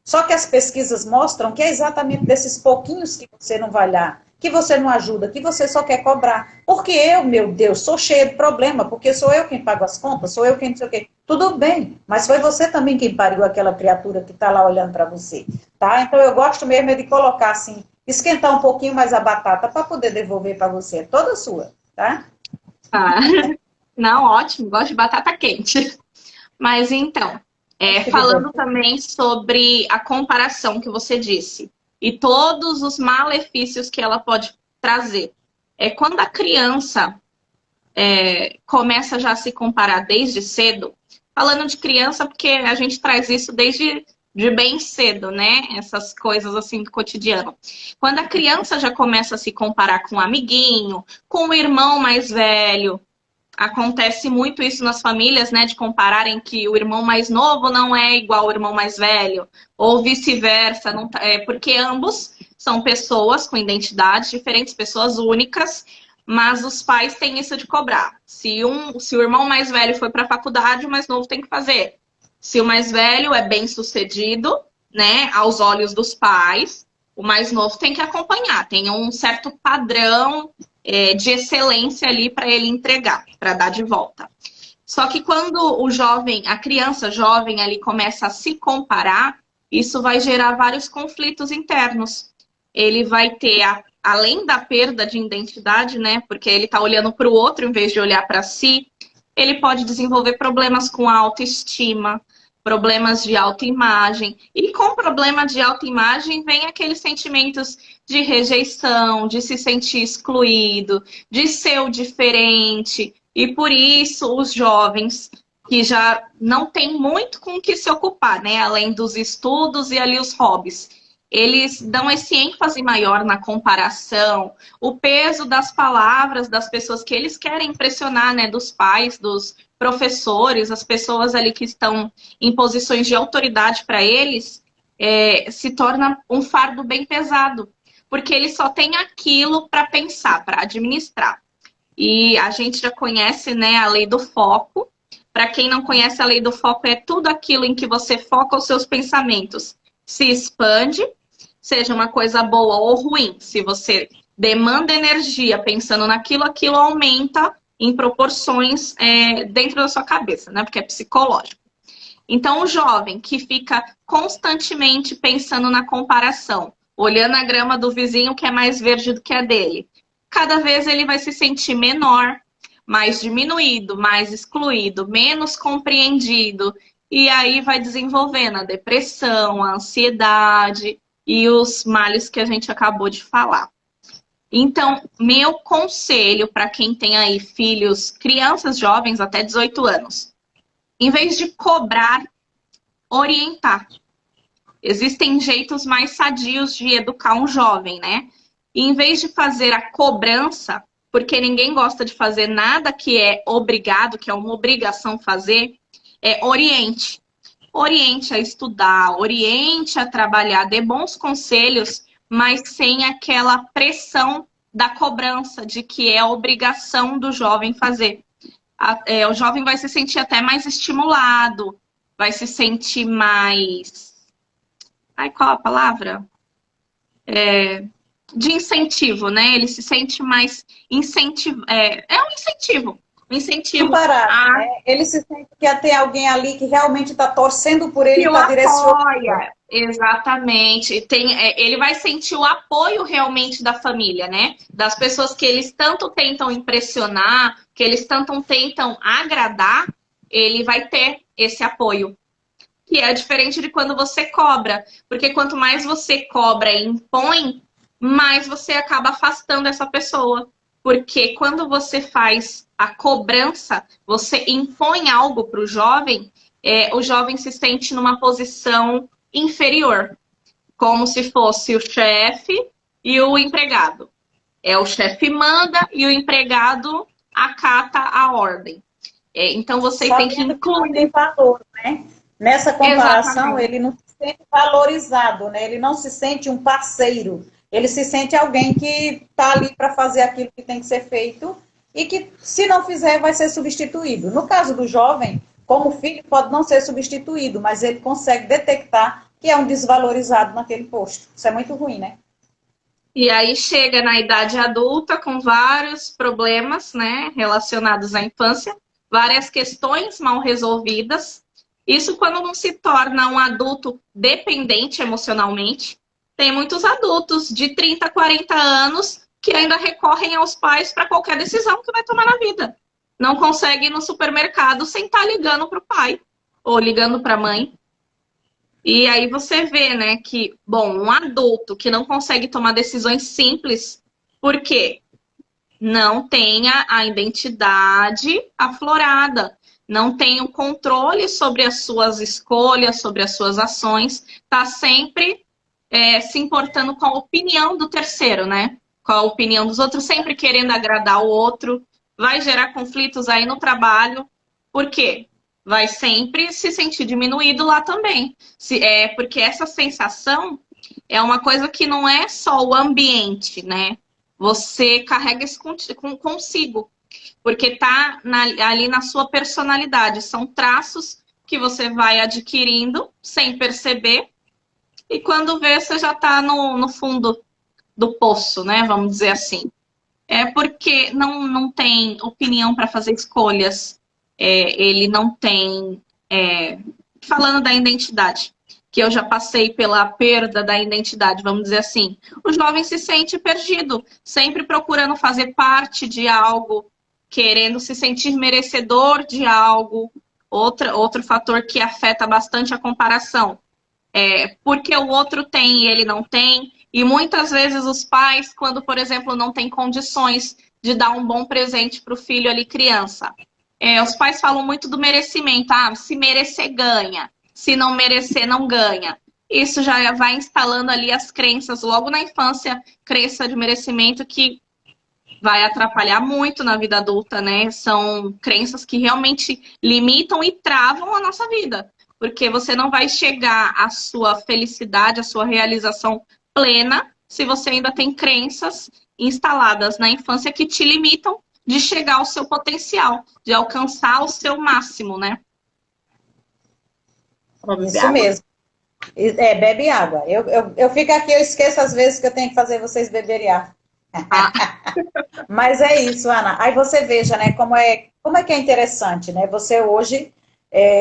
[SPEAKER 1] Só que as pesquisas mostram que é exatamente desses pouquinhos que você não vai lá, que você não ajuda, que você só quer cobrar. Porque eu, meu Deus, sou cheia de problema, porque sou eu quem pago as contas, sou eu quem não sei o quê. Tudo bem, mas foi você também quem pariu aquela criatura que está lá olhando para você. Tá? Então eu gosto mesmo de colocar assim, esquentar um pouquinho mais a batata para poder devolver para você. É toda sua, tá?
[SPEAKER 2] Ah, não, ótimo. Gosto de batata quente. Mas então, Falando também sobre a comparação que você disse e todos os malefícios que ela pode trazer. Quando a criança começa já a se comparar desde cedo, falando de criança porque a gente traz isso desde de bem cedo, né? Essas coisas assim do cotidiano. Quando a criança já começa a se comparar com um amiguinho, com o irmão mais velho, acontece muito isso nas famílias, né? De compararem que o irmão mais novo não é igual ao irmão mais velho, ou vice-versa, porque ambos são pessoas com identidades diferentes, pessoas únicas, mas os pais têm isso de cobrar. Se o irmão mais velho foi para a faculdade, o mais novo tem que fazer. Se o mais velho é bem-sucedido, né, aos olhos dos pais, o mais novo tem que acompanhar, tem um certo padrão de excelência ali para ele entregar, para dar de volta. Só que quando a criança jovem ali começa a se comparar, isso vai gerar vários conflitos internos. Ele vai ter, além da perda de identidade, né, porque ele está olhando para o outro em vez de olhar para si, ele pode desenvolver problemas com a autoestima, problemas de autoimagem. E com problema de autoimagem vem aqueles sentimentos de rejeição, de se sentir excluído, de ser o diferente. E por isso os jovens que já não têm muito com o que se ocupar, né? Além dos estudos e ali os hobbies. Eles dão esse ênfase maior na comparação, o peso das palavras das pessoas que eles querem impressionar, né? Dos pais, dos professores, as pessoas ali que estão em posições de autoridade para eles, se torna um fardo bem pesado, porque eles só têm aquilo para pensar, para administrar. E a gente já conhece, né, a lei do foco. Para quem não conhece, a lei do foco é tudo aquilo em que você foca os seus pensamentos se expande, seja uma coisa boa ou ruim. Se você demanda energia pensando naquilo, aquilo aumenta em proporções dentro da sua cabeça, né? Porque é psicológico. Então, o jovem que fica constantemente pensando na comparação, olhando a grama do vizinho que é mais verde do que a dele, cada vez ele vai se sentir menor, mais diminuído, mais excluído, menos compreendido, e aí vai desenvolvendo a depressão, a ansiedade e os males que a gente acabou de falar. Então, meu conselho para quem tem aí filhos, crianças jovens até 18 anos, em vez de cobrar, orientar. Existem jeitos mais sadios de educar um jovem, né? E em vez de fazer a cobrança, porque ninguém gosta de fazer nada que é obrigado, que é uma obrigação fazer, oriente. Oriente a estudar, oriente a trabalhar, dê bons conselhos, mas sem aquela pressão da cobrança, de que é a obrigação do jovem fazer. O jovem vai se sentir até mais estimulado, vai se sentir mais... Ai, qual a palavra? De incentivo, né? Ele se sente mais incentivo. Um incentivo. Um incentivo.
[SPEAKER 1] Né? Ele se sente que tem alguém ali que realmente está torcendo por ele,
[SPEAKER 2] está direcionando. Exatamente. Ele vai sentir o apoio realmente da família, né? Das pessoas que eles tanto tentam impressionar, que eles tanto tentam agradar, ele vai ter esse apoio. Que é diferente de quando você cobra. Porque quanto mais você cobra e impõe, mais você acaba afastando essa pessoa. Porque quando você faz a cobrança, você impõe algo para o jovem se sente numa posição inferior. Como se fosse o chefe e o empregado. O chefe manda e o empregado acata a ordem. Então você tem que incluir...
[SPEAKER 1] Tem valor, né? Nessa comparação, ele não se sente valorizado, né? Ele não se sente um parceiro. Ele se sente alguém que está ali para fazer aquilo que tem que ser feito e que, se não fizer, vai ser substituído. No caso do jovem, como filho, pode não ser substituído, mas ele consegue detectar que é um desvalorizado naquele posto. Isso é muito ruim, né?
[SPEAKER 2] E aí chega na idade adulta com vários problemas, né, relacionados à infância, várias questões mal resolvidas. Isso quando não se torna um adulto dependente emocionalmente. Tem muitos adultos de 30, 40 anos que ainda recorrem aos pais para qualquer decisão que vai tomar na vida. Não consegue ir no supermercado sem estar ligando para o pai. ou ligando para a mãe. E aí você vê, né, que, bom, um adulto que não consegue tomar decisões simples, por quê? Não tem a identidade aflorada, não tem o controle sobre as suas escolhas, sobre as suas ações, está sempre se importando com a opinião do terceiro, né? Com a opinião dos outros, sempre querendo agradar o outro, vai gerar conflitos aí no trabalho. Por quê? Vai sempre se sentir diminuído lá também. Porque essa sensação é uma coisa que não é só o ambiente, né? Você carrega isso consigo, porque está ali na sua personalidade. São traços que você vai adquirindo sem perceber, e quando vê, você já está no fundo do poço, né? Vamos dizer assim. É porque não tem opinião para fazer escolhas, ele não tem... falando da identidade, que eu já passei pela perda da identidade, vamos dizer assim. O jovem se sente perdido, sempre procurando fazer parte de algo, querendo se sentir merecedor de algo. Outro fator que afeta bastante a comparação. Porque o outro tem e ele não tem. E muitas vezes os pais, quando, por exemplo, não têm condições de dar um bom presente para o filho ali, criança. Os pais falam muito do merecimento. Ah, se merecer, ganha. Se não merecer, não ganha. Isso já vai instalando ali as crenças logo na infância, crença de merecimento que vai atrapalhar muito na vida adulta, né? São crenças que realmente limitam e travam a nossa vida. Porque você não vai chegar à sua felicidade, à sua realização plena, se você ainda tem crenças instaladas na infância que te limitam de chegar ao seu potencial, de alcançar o seu máximo, né?
[SPEAKER 1] Isso mesmo. Bebe água. Eu fico aqui, eu esqueço às vezes que eu tenho que fazer vocês beberem água. Mas é isso, Ana. Aí você veja, né, como é que é interessante, né? Você hoje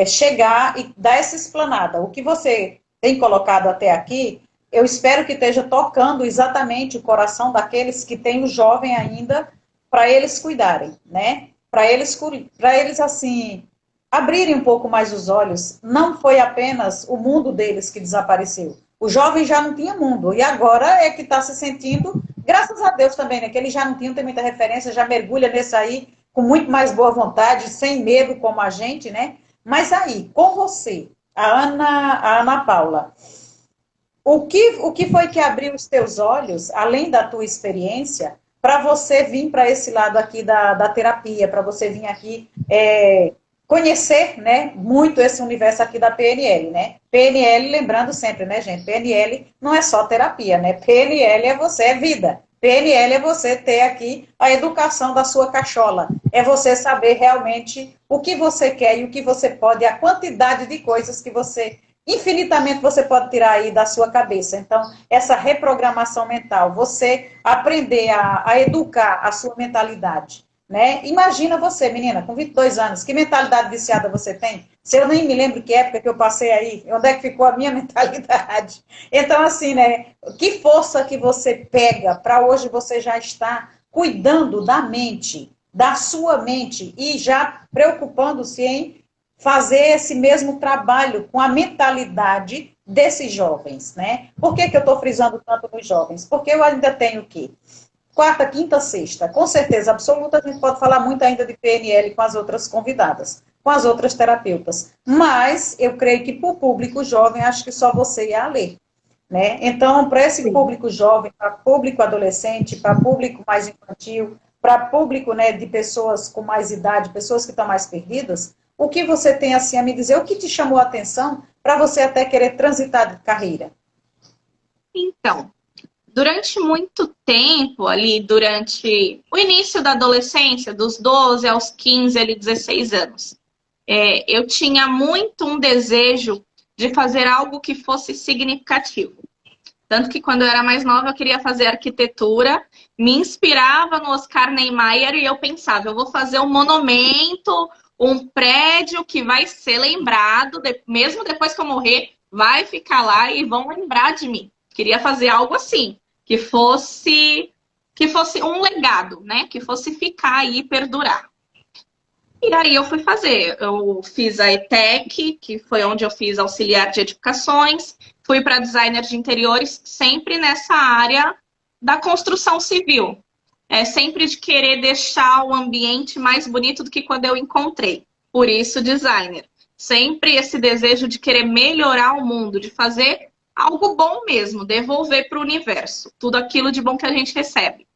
[SPEAKER 1] chegar e dar essa explanada. O que você tem colocado até aqui, eu espero que esteja tocando exatamente o coração daqueles que têm o jovem ainda, para eles cuidarem, né? Para eles, assim, abrirem um pouco mais os olhos. Não foi apenas o mundo deles que desapareceu. O jovem já não tinha mundo, e agora é que está se sentindo, graças a Deus também, né? Que ele já não tinha, tem muita referência, já mergulha nesse aí com muito mais boa vontade, sem medo, como a gente, né? Mas aí, com você, a Ana Paula, o que foi que abriu os teus olhos, além da tua experiência, para você vir para esse lado aqui da terapia, para você vir aqui conhecer, né, muito esse universo aqui da PNL, né? PNL, lembrando sempre, né, gente? PNL não é só terapia, né? PNL é vida. PNL é você ter aqui a educação da sua cachola. É você saber realmente o que você quer e o que você pode, a quantidade de coisas que você, infinitamente, você pode tirar aí da sua cabeça. Então, essa reprogramação mental, você aprender a educar a sua mentalidade, né? Imagina você, menina, com 22 anos, que mentalidade viciada você tem? Se eu nem me lembro que época que eu passei aí, onde é que ficou a minha mentalidade? Então, assim, né? Que força que você pega para hoje você já estar cuidando da mente, da sua mente, e já preocupando-se em fazer esse mesmo trabalho com a mentalidade desses jovens, né? Por que eu estou frisando tanto nos jovens? Porque eu ainda tenho o quê? Quarta, quinta, sexta, com certeza absoluta, a gente pode falar muito ainda de PNL com as outras convidadas, com as outras terapeutas. Mas eu creio que para o público jovem, acho que só você ia ler, né? Então, para esse público jovem, para público adolescente, para público mais infantil, para público, né, de pessoas com mais idade, pessoas que estão mais perdidas, o que você tem assim a me dizer? O que te chamou a atenção para você até querer transitar de carreira?
[SPEAKER 2] Então, durante muito tempo, ali, durante o início da adolescência, dos 12 aos 15, ali, 16 anos, eu tinha muito um desejo de fazer algo que fosse significativo. Tanto que quando eu era mais nova, eu queria fazer arquitetura, me inspirava no Oscar Niemeyer e eu pensava, eu vou fazer um monumento, um prédio que vai ser lembrado, mesmo depois que eu morrer, vai ficar lá e vão lembrar de mim. Queria fazer algo assim. Que fosse um legado, né? Que fosse ficar aí e perdurar. E aí eu fui fazer. Eu fiz a ETEC, que foi onde eu fiz auxiliar de edificações, fui para designer de interiores, sempre nessa área da construção civil. Sempre de querer deixar o ambiente mais bonito do que quando eu encontrei. Por isso, designer. Sempre esse desejo de querer melhorar o mundo, de fazer algo bom mesmo, devolver para o universo tudo aquilo de bom que a gente recebe.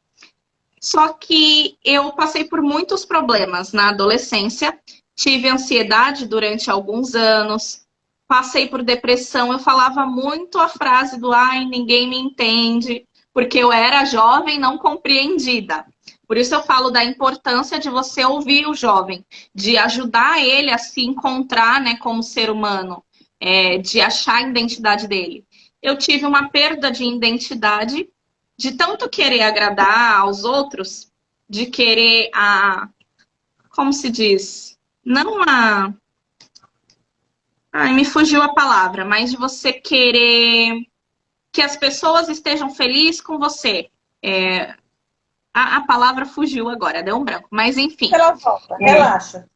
[SPEAKER 2] Só que eu passei por muitos problemas na adolescência, tive ansiedade durante alguns anos, passei por depressão, eu falava muito a frase do ai, ninguém me entende, porque eu era jovem não compreendida. Por isso eu falo da importância de você ouvir o jovem, de ajudar ele a se encontrar, né, como ser humano, de achar a identidade dele. Eu tive uma perda de identidade, de tanto querer agradar aos outros, de querer como se diz? Não a... Ai, me fugiu a palavra, mas de você querer que as pessoas estejam felizes com você. A palavra fugiu agora, deu um branco. Mas enfim.
[SPEAKER 1] Ela volta, relaxa.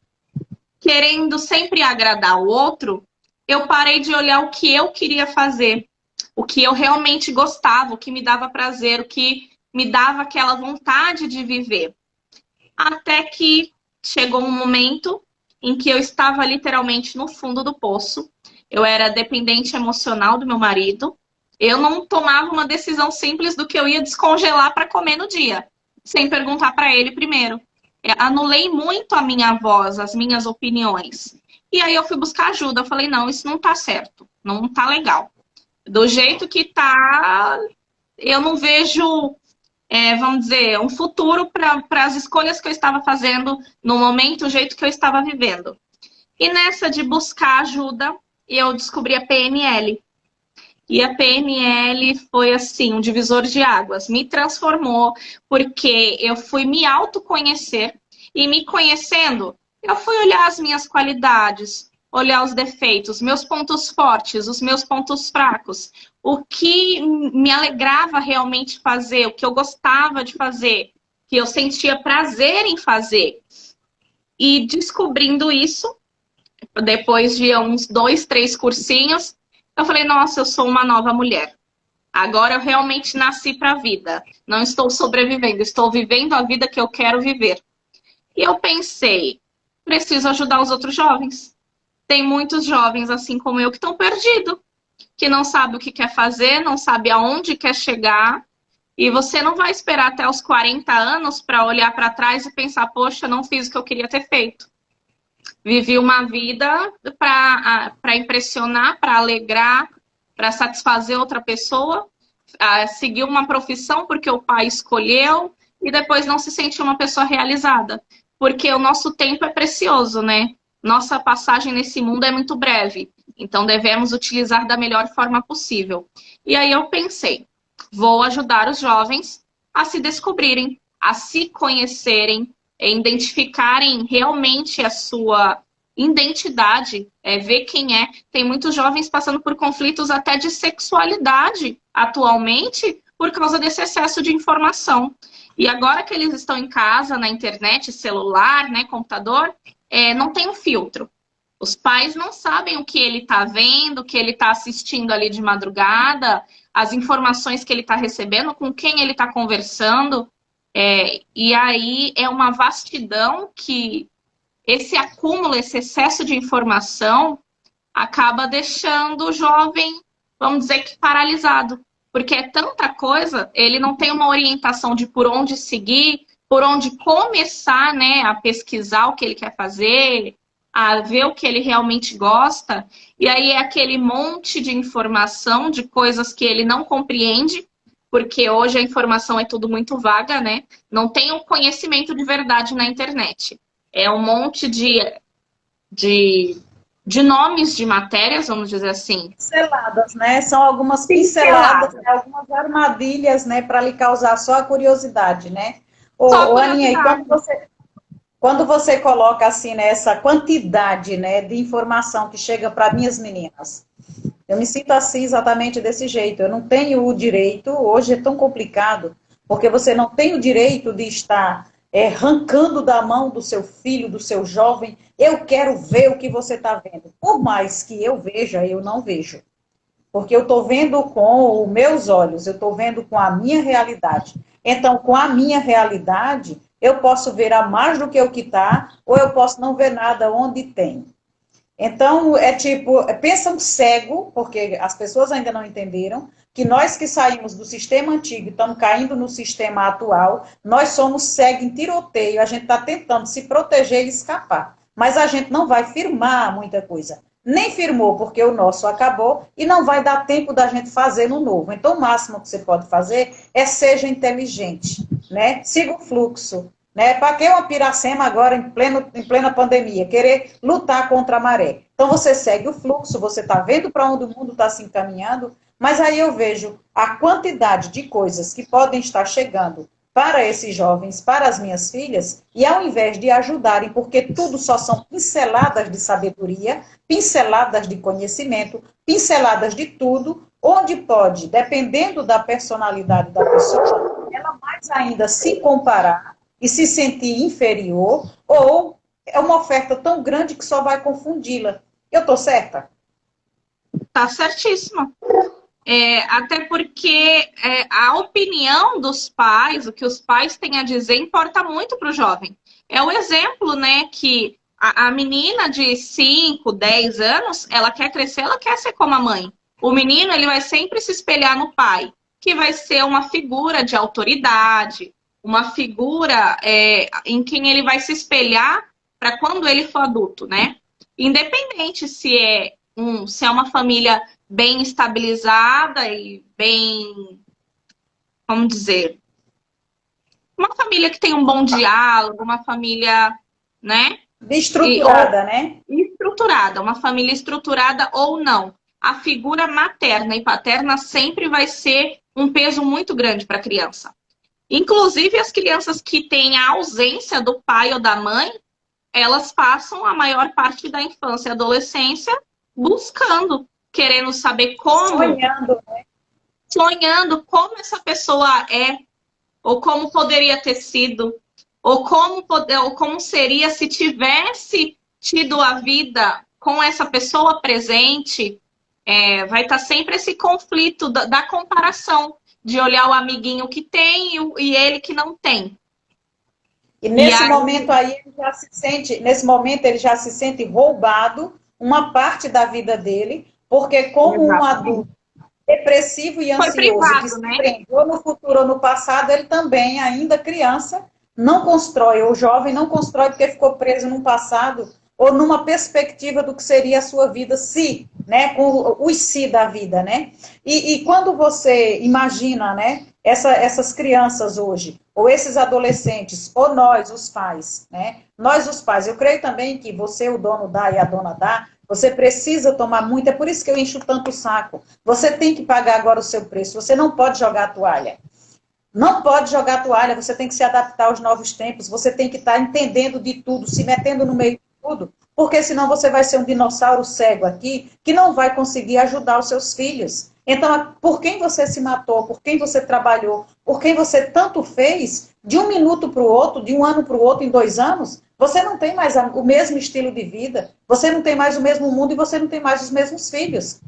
[SPEAKER 2] Querendo sempre agradar o outro, eu parei de olhar o que eu queria fazer, o que eu realmente gostava, o que me dava prazer, o que me dava aquela vontade de viver. Até que chegou um momento em que eu estava literalmente no fundo do poço. Eu era dependente emocional do meu marido. Eu não tomava uma decisão simples do que eu ia descongelar para comer no dia, sem perguntar para ele primeiro. Anulei muito a minha voz, as minhas opiniões. E aí eu fui buscar ajuda. Eu falei, não, isso não tá certo, não tá legal. Do jeito que tá, eu não vejo, vamos dizer, um futuro para as escolhas que eu estava fazendo no momento, o jeito que eu estava vivendo. E nessa de buscar ajuda, eu descobri a PNL. E a PNL foi, assim, um divisor de águas. Me transformou, porque eu fui me autoconhecer. E me conhecendo, eu fui olhar as minhas qualidades, olhar os defeitos, meus pontos fortes, os meus pontos fracos. O que me alegrava realmente fazer, o que eu gostava de fazer, que eu sentia prazer em fazer. E descobrindo isso, depois de uns 2, 3 cursinhos, eu falei, nossa, eu sou uma nova mulher. Agora eu realmente nasci para a vida. Não estou sobrevivendo, estou vivendo a vida que eu quero viver. E eu pensei, preciso ajudar os outros jovens. Tem muitos jovens, assim como eu, que estão perdidos, que não sabem o que quer fazer, não sabem aonde quer chegar. E você não vai esperar até os 40 anos para olhar para trás e pensar, poxa, não fiz o que eu queria ter feito. Vivi uma vida para impressionar, para alegrar, para satisfazer outra pessoa, seguir uma profissão porque o pai escolheu e depois não se sentir uma pessoa realizada. Porque o nosso tempo é precioso, né? Nossa passagem nesse mundo é muito breve. Então devemos utilizar da melhor forma possível. E aí eu pensei, vou ajudar os jovens a se descobrirem, a se conhecerem, identificarem realmente a sua identidade, ver quem é. Tem muitos jovens passando por conflitos até de sexualidade atualmente por causa desse excesso de informação. E agora que eles estão em casa, na internet, celular, né, computador, não tem um filtro. Os pais não sabem o que ele está vendo, o que ele está assistindo ali de madrugada, as informações que ele está recebendo, com quem ele está conversando. E aí é uma vastidão que esse acúmulo, esse excesso de informação acaba deixando o jovem, vamos dizer que paralisado. Porque é tanta coisa, ele não tem uma orientação de por onde seguir, por onde começar, né, a pesquisar o que ele quer fazer, a ver o que ele realmente gosta. E aí é aquele monte de informação, de coisas que ele não compreende, porque hoje a informação é tudo muito vaga, né? Não tem um conhecimento de verdade na internet. É um monte de nomes de matérias, vamos dizer assim.
[SPEAKER 1] Pinceladas, né? São algumas pinceladas, né? Algumas armadilhas, né? Para lhe causar só a curiosidade, né? Ô, Aninha, e quando você coloca assim, né, essa quantidade, né, de informação que chega para minhas meninas, eu me sinto assim exatamente desse jeito. Eu não tenho o direito, hoje é tão complicado, porque você não tem o direito de estar arrancando da mão do seu filho, do seu jovem. Eu quero ver o que você está vendo. Por mais que eu veja, eu não vejo. Porque eu estou vendo com os meus olhos, eu estou vendo com a minha realidade. Então, com a minha realidade, eu posso ver a mais do que o que está, ou eu posso não ver nada onde tem. Então, é tipo, pensa um cego, porque as pessoas ainda não entenderam, que nós que saímos do sistema antigo e estamos caindo no sistema atual, nós somos cegos em tiroteio, a gente está tentando se proteger e escapar. Mas a gente não vai firmar muita coisa. Nem firmou, porque o nosso acabou, e não vai dar tempo da gente fazer no novo. Então, o máximo que você pode fazer é seja inteligente, né? Siga o fluxo. Né? Para que uma Piracema agora, em plena pandemia, querer lutar contra a maré? Então, você segue o fluxo, você está vendo para onde o mundo está se encaminhando, mas aí eu vejo a quantidade de coisas que podem estar chegando para esses jovens, para as minhas filhas, e ao invés de ajudarem, porque tudo só são pinceladas de sabedoria, pinceladas de conhecimento, pinceladas de tudo, onde pode, dependendo da personalidade da pessoa, ela mais ainda se comparar e se sentir inferior, ou é uma oferta tão grande que só vai confundi-la. Eu estou certa?
[SPEAKER 2] Tá certíssima. Até porque a opinião dos pais, o que os pais têm a dizer, importa muito para o jovem. É o exemplo, né, que a menina de 5, 10 anos, ela quer crescer, ela quer ser como a mãe. O menino, ele vai sempre se espelhar no pai, que vai ser uma figura de autoridade, uma figura em quem ele vai se espelhar para quando ele for adulto, né? Independente se é uma família bem estabilizada e bem, vamos dizer, uma família que tem um bom diálogo, uma família, né?
[SPEAKER 1] Estruturada, né?
[SPEAKER 2] Estruturada, uma família estruturada ou não. A figura materna e paterna sempre vai ser um peso muito grande para a criança. Inclusive, as crianças que têm a ausência do pai ou da mãe, elas passam a maior parte da infância e adolescência buscando, querendo saber como, sonhando como essa pessoa é, ou como poderia ter sido, ou como seria se tivesse tido a vida com essa pessoa presente. Vai estar sempre esse conflito da comparação, de olhar o amiguinho que tem e ele que não tem.
[SPEAKER 1] E nesse momento aí ele já se sente roubado uma parte da vida dele, porque como um adulto depressivo e ansioso
[SPEAKER 2] privado,
[SPEAKER 1] que se
[SPEAKER 2] né?
[SPEAKER 1] prendeu no futuro ou no passado, ele também, ainda criança, não constrói, o jovem não constrói porque ficou preso num passado ou numa perspectiva do que seria a sua vida se, né, com os se da vida, né? E quando você imagina, né, essas crianças hoje, ou esses adolescentes, ou nós, os pais, né? Nós, os pais, eu creio também que você, o dono dá e a dona dá, você precisa tomar muito, é por isso que eu encho tanto o saco. Você tem que pagar agora o seu preço, você não pode jogar a toalha. Não pode jogar a toalha, você tem que se adaptar aos novos tempos, você tem que estar entendendo de tudo, se metendo no meio de tudo, porque senão você vai ser um dinossauro cego aqui, que não vai conseguir ajudar os seus filhos. Então, por quem você se matou, por quem você trabalhou, por quem você tanto fez, de um minuto para o outro, de um ano para o outro, em 2 anos, você não tem mais o mesmo estilo de vida, você não tem mais o mesmo mundo e você não tem mais os mesmos filhos.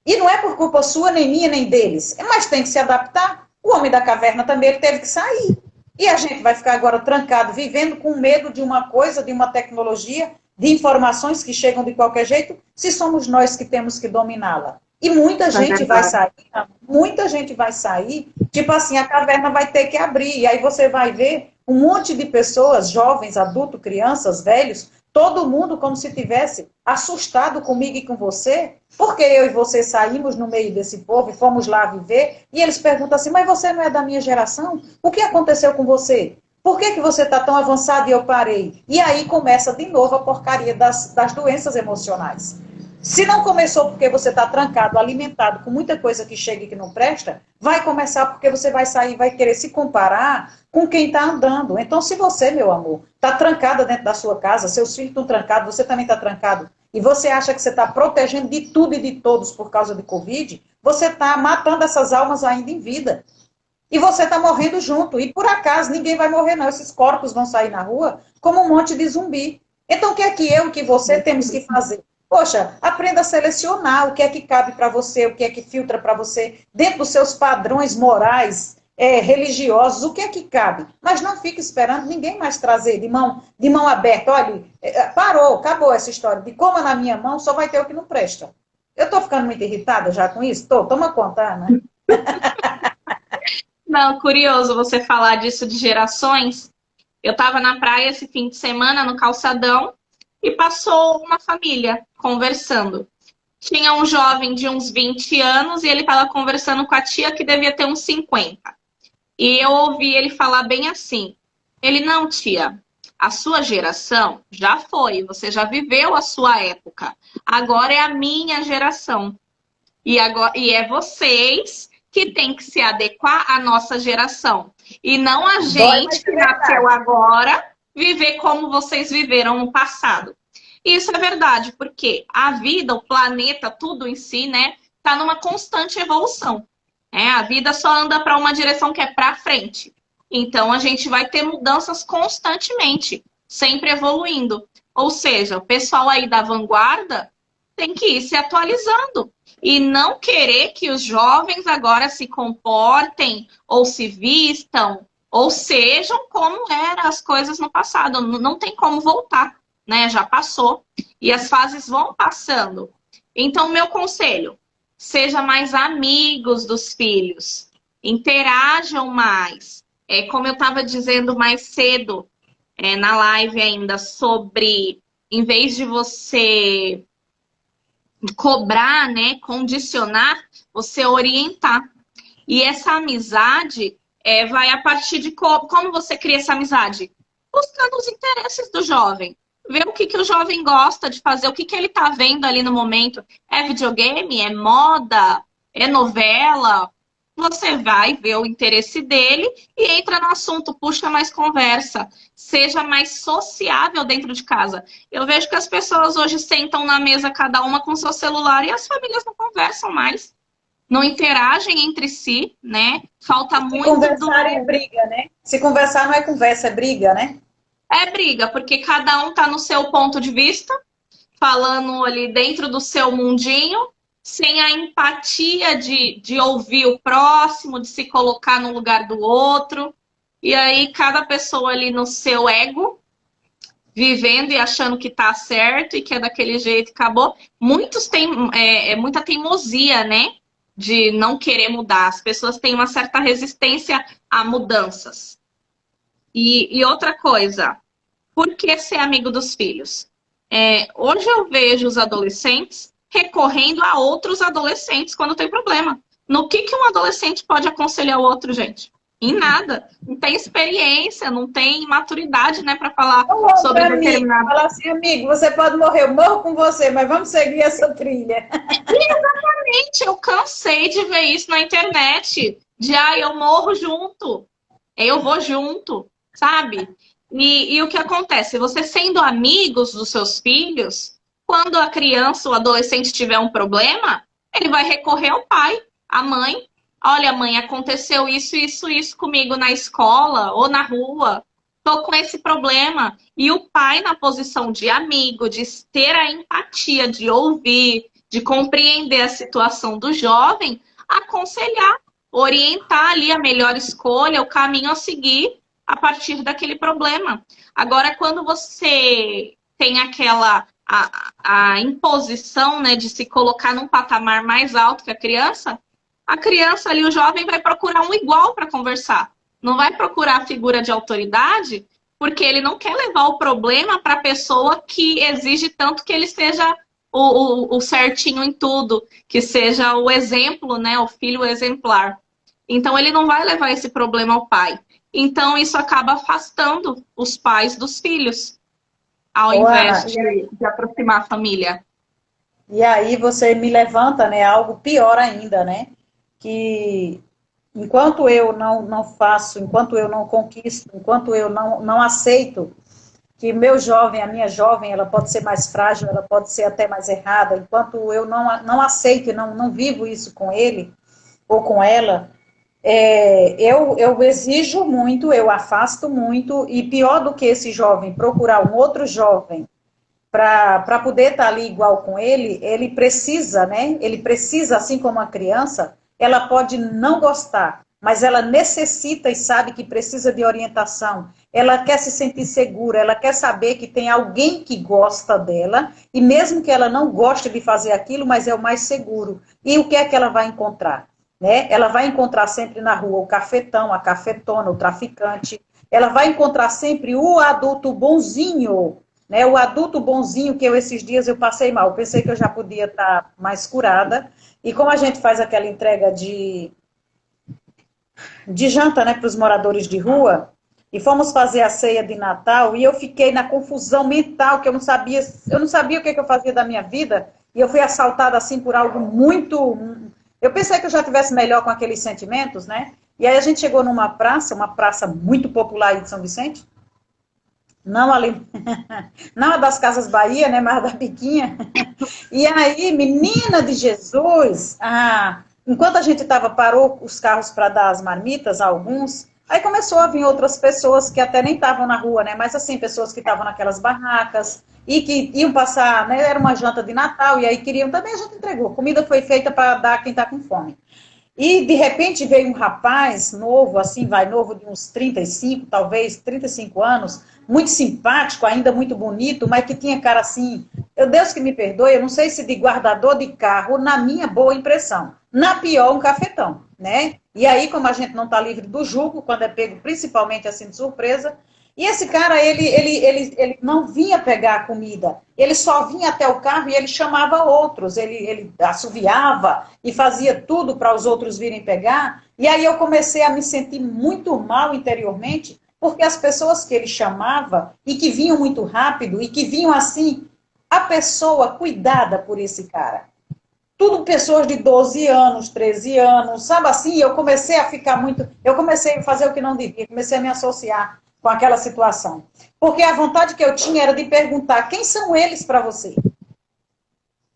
[SPEAKER 1] E não é por culpa sua, nem minha, nem deles, mas tem que se adaptar. O homem da caverna também ele teve que sair. E a gente vai ficar agora trancado, vivendo com medo de uma coisa, de uma tecnologia, de informações que chegam de qualquer jeito, se somos nós que temos que dominá-la. E muita gente vai sair, tipo assim, a caverna vai ter que abrir, e aí você vai ver um monte de pessoas, jovens, adultos, crianças, velhos, todo mundo como se tivesse assustado comigo e com você, porque eu e você saímos no meio desse povo e fomos lá viver, e eles perguntam assim, mas você não é da minha geração? O que aconteceu com você? Por que você está tão avançado e eu parei? E aí começa de novo a porcaria das doenças emocionais. Se não começou porque você está trancado, alimentado com muita coisa que chega e que não presta, vai começar porque você vai sair, vai querer se comparar com quem está andando. Então, se você, meu amor, está trancada dentro da sua casa, seus filhos estão trancados, você também está trancado, e você acha que você está protegendo de tudo e de todos por causa de Covid, você está matando essas almas ainda em vida. E você está morrendo junto. E por acaso ninguém vai morrer, não. Esses corpos vão sair na rua como um monte de zumbi. Então, o que é que eu, que você temos que fazer? Poxa, aprenda a selecionar o que é que cabe para você, o que é que filtra para você, dentro dos seus padrões morais, religiosos, o que é que cabe. Mas não fique esperando ninguém mais trazer de mão aberta. Olha, parou, acabou essa história. De coma na minha mão, só vai ter o que não presta. Eu estou ficando muito irritada já com isso? Toma conta, Ana.
[SPEAKER 2] Não, curioso você falar disso de gerações. Eu estava na praia esse fim de semana, no calçadão, e passou uma família conversando. Tinha um jovem de uns 20 anos e ele estava conversando com a tia que devia ter uns 50. E eu ouvi ele falar bem assim. Ele, não, tia, a sua geração já foi, você já viveu a sua época. Agora é a minha geração. E é vocês que têm que se adequar à nossa geração. E não a gente que nasceu agora viver como vocês viveram no passado. Isso é verdade, porque a vida, o planeta, tudo em si, né, está numa constante evolução. A vida só anda para uma direção que é para frente. Então, a gente vai ter mudanças constantemente, sempre evoluindo. Ou seja, o pessoal aí da vanguarda tem que ir se atualizando. E não querer que os jovens agora se comportem ou se vistam ou sejam como eram as coisas no passado. Não tem como voltar, né? Já passou. E as fases vão passando. Então, meu conselho, seja mais amigos dos filhos. Interajam mais. Como eu estava dizendo mais cedo na live ainda, sobre, em vez de você cobrar, né, condicionar, você orientar. E essa amizade vai a partir de como você cria essa amizade? Buscando os interesses do jovem. Ver o que o jovem gosta de fazer, o que ele está vendo ali no momento. É videogame? É moda? É novela? Você vai ver o interesse dele e entra no assunto, puxa mais conversa. Seja mais sociável dentro de casa. Eu vejo que as pessoas hoje sentam na mesa, cada uma com seu celular, e as famílias não conversam mais. Não interagem entre si, né? Falta muito.
[SPEAKER 1] Se conversar é briga, né? Se conversar não é conversa, é briga, né?
[SPEAKER 2] É briga, porque cada um tá no seu ponto de vista, falando ali dentro do seu mundinho, sem a empatia de ouvir o próximo, de se colocar no lugar do outro. E aí, cada pessoa ali no seu ego, vivendo e achando que tá certo e que é daquele jeito, acabou. Muitos têm muita teimosia, né? De não querer mudar. As pessoas têm uma certa resistência a mudanças. E outra coisa, por que ser amigo dos filhos? Hoje eu vejo os adolescentes recorrendo a outros adolescentes quando tem problema. No que um adolescente pode aconselhar o outro, gente? Em nada. Não tem experiência, não tem maturidade, né, para falar sobre determinado.
[SPEAKER 1] Fala assim, amigo, você pode morrer, eu morro com você, mas vamos seguir essa trilha.
[SPEAKER 2] Exatamente, eu cansei de ver isso na internet. Eu morro junto, eu vou junto, sabe? E o que acontece? Você sendo amigos dos seus filhos, quando a criança, o adolescente tiver um problema, ele vai recorrer ao pai, à mãe. Olha, mãe, aconteceu isso comigo na escola ou na rua. Tô com esse problema. E o pai, na posição de amigo, de ter a empatia, de ouvir, de compreender a situação do jovem, aconselhar, orientar ali a melhor escolha, o caminho a seguir a partir daquele problema. Agora, quando você tem aquela a imposição, né, de se colocar num patamar mais alto que a criança ali, o jovem vai procurar um igual para conversar. Não vai procurar a figura de autoridade, porque ele não quer levar o problema para a pessoa que exige tanto que ele seja o certinho em tudo, que seja o exemplo, né, o filho exemplar. Então, ele não vai levar esse problema ao pai. Então, isso acaba afastando os pais dos filhos, ao invés de aproximar a família.
[SPEAKER 1] E aí você me levanta, né, algo pior ainda, né? Que enquanto eu não faço, enquanto eu não conquisto, enquanto eu não aceito que meu jovem, a minha jovem, ela pode ser mais frágil, ela pode ser até mais errada, enquanto eu não aceito e não vivo isso com ele ou com ela, Eu exijo muito, eu afasto muito, e pior do que esse jovem procurar um outro jovem para poder estar ali igual com ele precisa, né? Ele precisa, assim como a criança, ela pode não gostar, mas ela necessita e sabe que precisa de orientação. Ela quer se sentir segura, ela quer saber que tem alguém que gosta dela, e mesmo que ela não goste de fazer aquilo, mas é o mais seguro. E o que é que ela vai encontrar? Né? Ela vai encontrar sempre na rua o cafetão, a cafetona, o traficante. Ela vai encontrar sempre o adulto bonzinho, né? O adulto bonzinho, que esses dias eu passei mal, pensei que eu já podia estar mais curada, e como a gente faz aquela entrega de janta, né, para os moradores de rua, e fomos fazer a ceia de Natal, e eu fiquei na confusão mental, que eu não sabia o que eu fazia da minha vida, e eu fui assaltada assim por algo muito... Eu pensei que eu já tivesse melhor com aqueles sentimentos, né? E aí a gente chegou numa praça, uma praça muito popular aí de São Vicente, não ali, não a das Casas Bahia, né, mas a da Piquinha. E aí, menina de Jesus, enquanto a gente parou os carros para dar as marmitas, alguns, aí começou a vir outras pessoas que até nem estavam na rua, né, mas assim, pessoas que estavam naquelas barracas e que iam passar, né, era uma janta de Natal, e aí queriam também, a gente entregou. Comida foi feita para dar a quem está com fome. E, de repente, veio um rapaz novo, assim, novo de uns 35, talvez, 35 anos, muito simpático, ainda muito bonito, mas que tinha cara assim, eu Deus que me perdoe, eu não sei se de guardador de carro, na minha boa impressão. Na pior, um cafetão, né? E aí, como a gente não está livre do julgo, quando é pego principalmente assim de surpresa, e esse cara, ele não vinha pegar a comida, ele só vinha até o carro e ele chamava outros, ele assoviava e fazia tudo para os outros virem pegar. E aí eu comecei a me sentir muito mal interiormente, porque as pessoas que ele chamava e que vinham muito rápido e que vinham assim, a pessoa cuidada por esse cara. Tudo pessoas de 12 anos, 13 anos, sabe assim? Eu comecei a ficar muito. Eu comecei a fazer o que não devia, comecei a me associar com aquela situação. Porque a vontade que eu tinha era de perguntar quem são eles para você.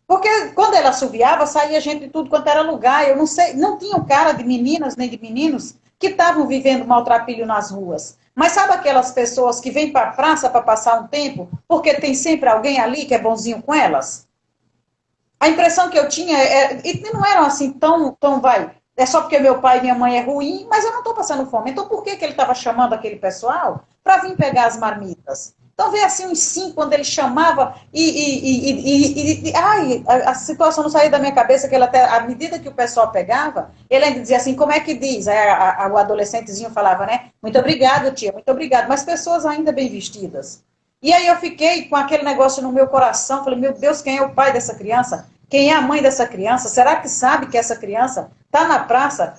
[SPEAKER 1] Porque quando ela assoviava, saía gente de tudo quanto era lugar. Eu não sei, não tinha cara de meninas nem de meninos que estavam vivendo maltrapilho nas ruas. Mas sabe aquelas pessoas que vêm para a praça para passar um tempo, porque tem sempre alguém ali que é bonzinho com elas? A impressão que eu tinha, e não eram assim é só porque meu pai e minha mãe é ruim, mas eu não estou passando fome. Então por que ele estava chamando aquele pessoal para vir pegar as marmitas? Então veio assim uns 5, quando ele chamava, a situação não saía da minha cabeça, que ele até, à medida que o pessoal pegava, ele ainda dizia assim, como é que diz? Aí o adolescentezinho falava, né? Muito obrigado, tia, muito obrigado. Mas pessoas ainda bem vestidas. E aí eu fiquei com aquele negócio no meu coração, falei, meu Deus, quem é o pai dessa criança? Quem é a mãe dessa criança? Será que sabe que essa criança está na praça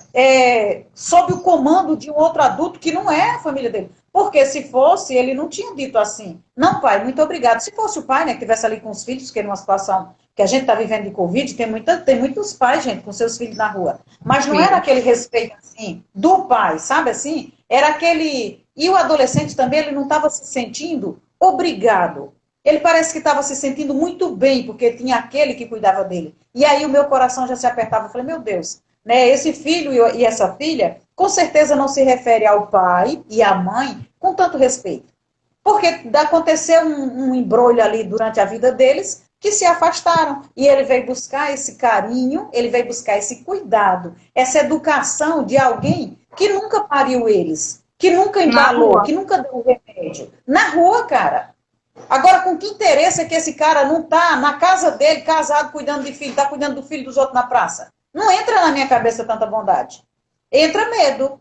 [SPEAKER 1] sob o comando de um outro adulto que não é a família dele? Porque se fosse, ele não tinha dito assim, não pai, muito obrigado. Se fosse o pai, né, que estivesse ali com os filhos, que é numa situação que a gente está vivendo de Covid, tem muitos pais, gente, com seus filhos na rua. Mas não era aquele respeito assim, do pai, sabe assim? Era aquele... E o adolescente também, ele não estava se sentindo obrigado. Ele parece que estava se sentindo muito bem, porque tinha aquele que cuidava dele. E aí o meu coração já se apertava. Eu falei, meu Deus, né, esse filho e essa filha, com certeza não se refere ao pai e à mãe com tanto respeito. Porque aconteceu um embrolho ali durante a vida deles que se afastaram. E ele veio buscar esse carinho, ele veio buscar esse cuidado, essa educação de alguém que nunca pariu eles, que nunca embalou, que nunca deu remédio. Na rua, cara. Agora, com que interesse é que esse cara não está na casa dele, casado, cuidando de filho, está cuidando do filho dos outros na praça? Não entra na minha cabeça tanta bondade. Entra medo.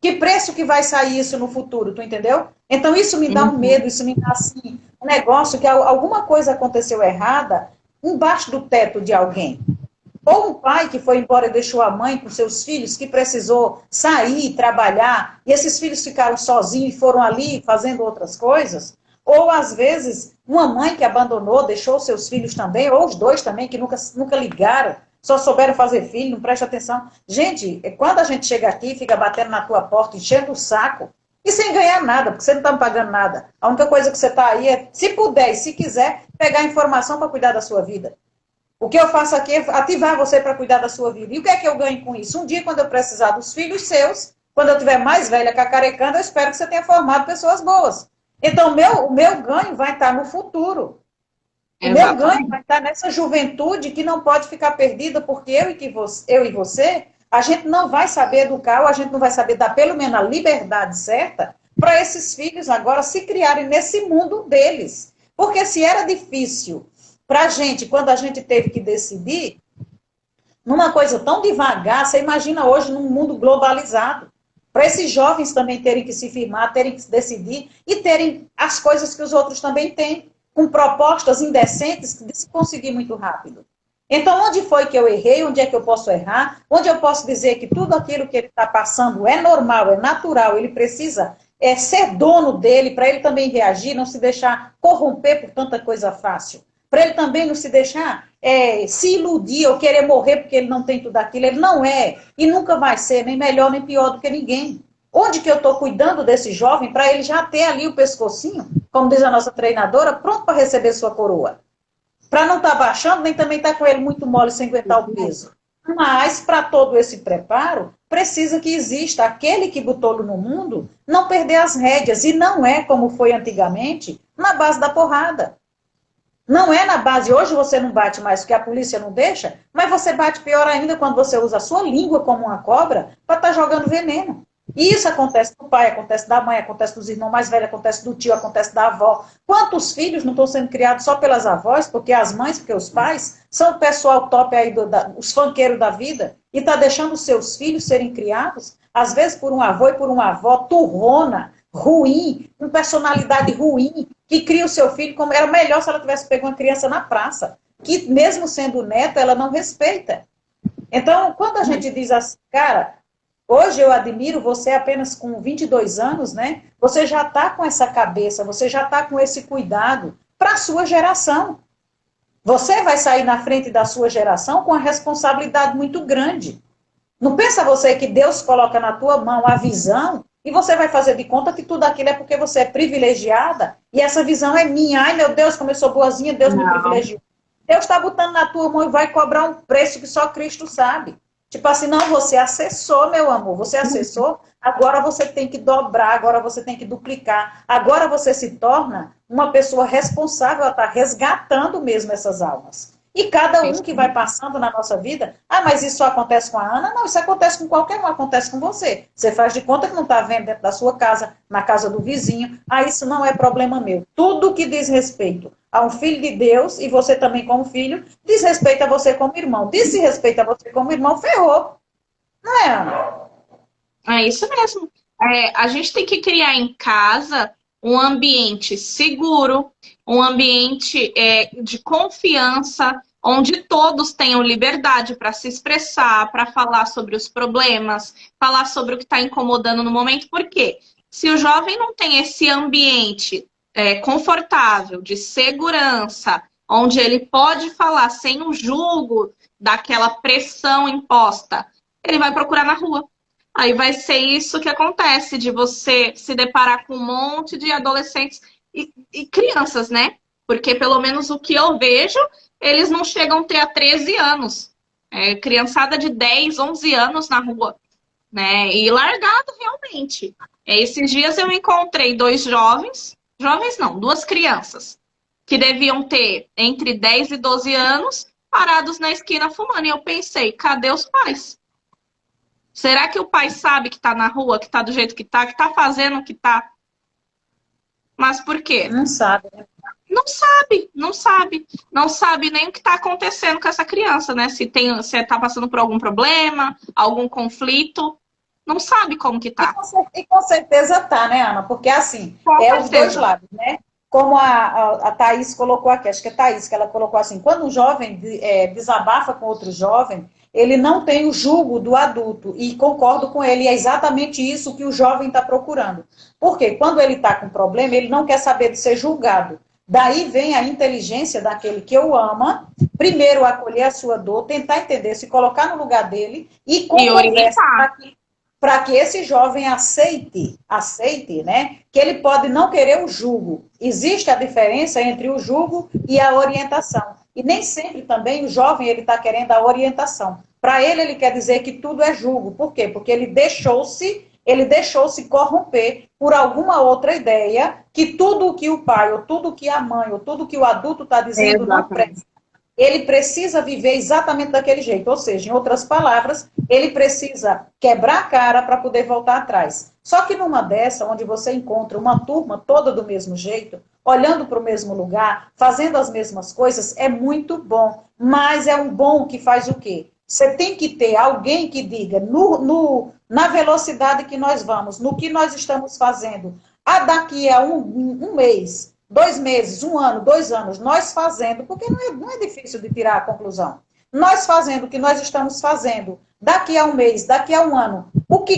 [SPEAKER 1] Que preço que vai sair isso no futuro, tu entendeu? Então, isso me dá um medo, isso me dá, assim, um negócio que alguma coisa aconteceu errada embaixo do teto de alguém. Ou um pai que foi embora e deixou a mãe com seus filhos, que precisou sair, trabalhar, e esses filhos ficaram sozinhos e foram ali fazendo outras coisas. Ou, às vezes, uma mãe que abandonou, deixou seus filhos também, ou os dois também, que nunca ligaram, só souberam fazer filho, não presta atenção. Gente, quando a gente chega aqui, fica batendo na tua porta, enchendo o saco, e sem ganhar nada, porque você não está me pagando nada. A única coisa que você está aí é, se puder e se quiser, pegar informação para cuidar da sua vida. O que eu faço aqui é ativar você para cuidar da sua vida. E o que é que eu ganho com isso? Um dia, quando eu precisar dos filhos seus, quando eu estiver mais velha, cacarecando, eu espero que você tenha formado pessoas boas. Então, o meu ganho vai estar no futuro. O meu ganho vai estar nessa juventude que não pode ficar perdida, porque eu e você, a gente não vai saber educar, ou a gente não vai saber dar pelo menos a liberdade certa para esses filhos agora se criarem nesse mundo deles. Porque se era difícil para a gente, quando a gente teve que decidir, numa coisa tão devagar, você imagina hoje num mundo globalizado. Para esses jovens também terem que se firmar, terem que se decidir e terem as coisas que os outros também têm, com propostas indecentes de se conseguir muito rápido. Então, onde foi que eu errei? Onde é que eu posso errar? Onde eu posso dizer que tudo aquilo que ele está passando é normal, é natural, ele precisa ser dono dele, para ele também reagir, não se deixar corromper por tanta coisa fácil. Para ele também não se deixar se iludir ou querer morrer porque ele não tem tudo aquilo. Ele não é e nunca vai ser nem melhor nem pior do que ninguém. Onde que eu estou cuidando desse jovem para ele já ter ali o pescocinho, como diz a nossa treinadora, pronto para receber sua coroa? Para não estar baixando, nem também estar com ele muito mole sem aguentar o peso. Mas, para todo esse preparo, precisa que exista aquele que botou-lo no mundo não perder as rédeas. E não é como foi antigamente, na base da porrada. Não é na base, hoje você não bate mais porque a polícia não deixa, mas você bate pior ainda quando você usa a sua língua como uma cobra para estar jogando veneno. E isso acontece do pai, acontece da mãe, acontece dos irmãos mais velhos, acontece do tio, acontece da avó. Quantos filhos não estão sendo criados só pelas avós, porque as mães, porque os pais, são o pessoal top aí, os funkeiros da vida, e está deixando os seus filhos serem criados, às vezes por um avô e por uma avó turrona, ruim, com personalidade ruim, que cria o seu filho como era melhor se ela tivesse pego uma criança na praça, que mesmo sendo neta, ela não respeita. Então, quando a gente diz assim, cara, hoje eu admiro você apenas com 22 anos, né? Você já está com essa cabeça, você já está com esse cuidado para a sua geração. Você vai sair na frente da sua geração com uma responsabilidade muito grande. Não pensa você que Deus coloca na tua mão a visão e você vai fazer de conta que tudo aquilo é porque você é privilegiada e essa visão é minha. Ai, meu Deus, como eu sou boazinha, Deus me privilegiou. Deus está botando na tua mão e vai cobrar um preço que só Cristo sabe. Tipo assim, não, você acessou, meu amor, você acessou, agora você tem que dobrar, agora você tem que duplicar. Agora você se torna uma pessoa responsável a estar resgatando mesmo essas almas. E cada um que vai passando na nossa vida, mas isso só acontece com a Ana? Não, isso acontece com qualquer um, acontece com você. Você faz de conta que não está vendo dentro da sua casa, na casa do vizinho. Isso não é problema meu. Tudo que diz respeito a um filho de Deus, e você também como filho, diz respeito a você como irmão. Diz respeito a você como irmão, ferrou. Não é, Ana?
[SPEAKER 2] É isso mesmo. A gente tem que criar em casa um ambiente seguro, um ambiente de confiança, onde todos tenham liberdade para se expressar, para falar sobre os problemas, falar sobre o que está incomodando no momento. Por quê? Se o jovem não tem esse ambiente confortável, de segurança, onde ele pode falar sem o julgo daquela pressão imposta, ele vai procurar na rua. Aí vai ser isso que acontece, de você se deparar com um monte de adolescentes e crianças, né? Porque pelo menos o que eu vejo, eles não chegam a ter 13 anos. Criançada de 10, 11 anos na rua, né? E largado realmente. Esses dias eu encontrei duas crianças, que deviam ter entre 10 e 12 anos, parados na esquina fumando. E eu pensei, cadê os pais? Será que o pai sabe que está na rua, que está do jeito que está fazendo o que está? Mas por quê?
[SPEAKER 1] Não sabe, né?
[SPEAKER 2] Não sabe, não sabe. Não sabe nem o que está acontecendo com essa criança, né? Se está passando por algum problema, algum conflito. Não sabe como que tá.
[SPEAKER 1] E com certeza tá, né, Ana? Porque assim, os dois lados, né? Como a Thaís colocou aqui, acho que é Thaís que ela colocou assim, quando um jovem desabafa com outro jovem, ele não tem o jugo do adulto, e concordo com ele, é exatamente isso que o jovem está procurando. Porque quando ele está com problema, ele não quer saber de ser julgado. Daí vem a inteligência daquele que o ama, primeiro acolher a sua dor, tentar entender, se colocar no lugar dele e conversar para que esse jovem aceite, né, que ele pode não querer o jugo. Existe a diferença entre o jugo e a orientação. E nem sempre também o jovem ele está querendo a orientação. Para ele quer dizer que tudo é julgo. Por quê? Porque ele deixou-se corromper por alguma outra ideia que tudo o que o pai, ou tudo o que a mãe, ou tudo o que o adulto está dizendo não presta. Ele precisa viver exatamente daquele jeito. Ou seja, em outras palavras, ele precisa quebrar a cara para poder voltar atrás. Só que numa dessa, onde você encontra uma turma toda do mesmo jeito, olhando para o mesmo lugar, fazendo as mesmas coisas, é muito bom. Mas é um bom que faz o quê? Você tem que ter alguém que diga, na velocidade que nós vamos, no que nós estamos fazendo, daqui a um mês, 2 meses, 1 ano, 2 anos, nós fazendo, porque não é difícil de tirar a conclusão. Nós fazendo o que nós estamos fazendo, daqui a um mês, daqui a 1 ano,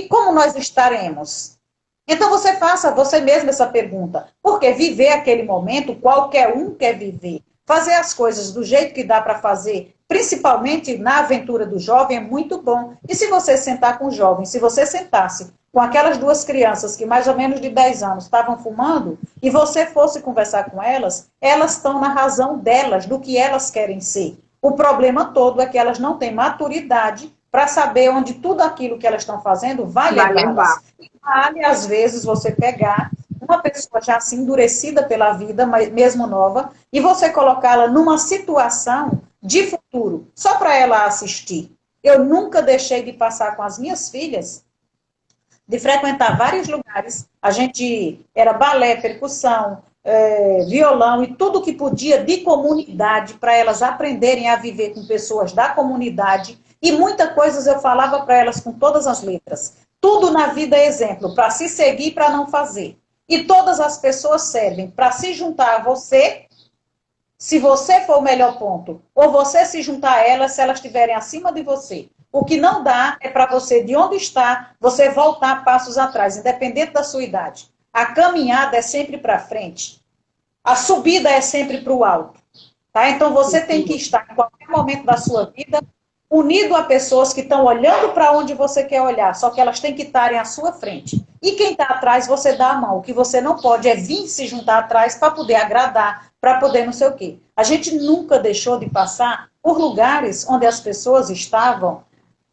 [SPEAKER 1] como nós estaremos? Então você faça você mesmo essa pergunta, porque viver aquele momento, qualquer um quer viver. Fazer as coisas do jeito que dá para fazer, principalmente na aventura do jovem, é muito bom. E se você sentar com o jovem, se você sentasse com aquelas 2 crianças que mais ou menos de 10 anos estavam fumando, e você fosse conversar com elas, elas estão na razão delas, do que elas querem ser. O problema todo é que elas não têm maturidade para saber onde tudo aquilo que elas estão fazendo vai levá-las. E vale, às vezes, você pegar uma pessoa já assim endurecida pela vida, mesmo nova, e você colocá-la numa situação de futuro, só para ela assistir. Eu nunca deixei de passar com as minhas filhas, de frequentar vários lugares. A gente era balé, percussão, violão e tudo que podia de comunidade para elas aprenderem a viver com pessoas da comunidade. E muitas coisas eu falava para elas com todas as letras. Tudo na vida é exemplo, para se seguir e para não fazer. E todas as pessoas servem para se juntar a você, se você for o melhor ponto, ou você se juntar a elas, se elas estiverem acima de você. O que não dá é para você, de onde está, você voltar passos atrás, independente da sua idade. A caminhada é sempre para frente. A subida é sempre para o alto. Tá? Então você tem que estar, em qualquer momento da sua vida, unido a pessoas que estão olhando para onde você quer olhar, só que elas têm que estarem à sua frente. E quem está atrás, você dá a mão. O que você não pode é vir se juntar atrás para poder agradar, para poder não sei o quê. A gente nunca deixou de passar por lugares onde as pessoas estavam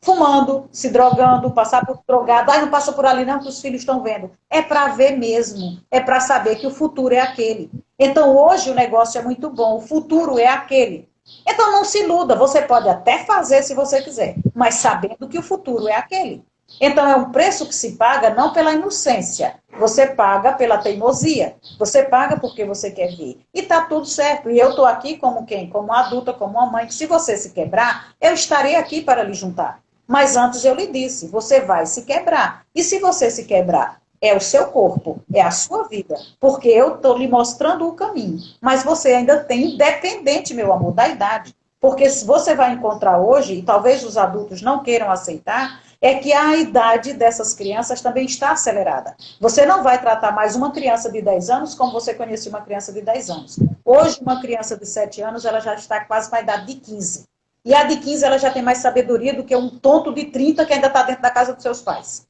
[SPEAKER 1] fumando, se drogando, passar por drogado. Não passa por ali não, que os filhos estão vendo. É para ver mesmo, é para saber que o futuro é aquele. Então hoje o negócio é muito bom, o futuro é aquele. Então não se iluda, você pode até fazer se você quiser, mas sabendo que o futuro é aquele. Então é um preço que se paga não pela inocência, você paga pela teimosia, você paga porque você quer ver. E está tudo certo, e eu estou aqui como quem? Como adulta, como uma mãe, que se você se quebrar, eu estarei aqui para lhe juntar. Mas antes eu lhe disse, você vai se quebrar. E se você se quebrar, é o seu corpo, é a sua vida. Porque eu estou lhe mostrando o caminho. Mas você ainda tem, independente, meu amor, da idade. Porque se você vai encontrar hoje, e talvez os adultos não queiram aceitar, é que a idade dessas crianças também está acelerada. Você não vai tratar mais uma criança de 10 anos como você conhecia uma criança de 10 anos. Hoje, uma criança de 7 anos, ela já está quase na idade de 15. E a de 15, ela já tem mais sabedoria do que um tonto de 30 que ainda está dentro da casa dos seus pais.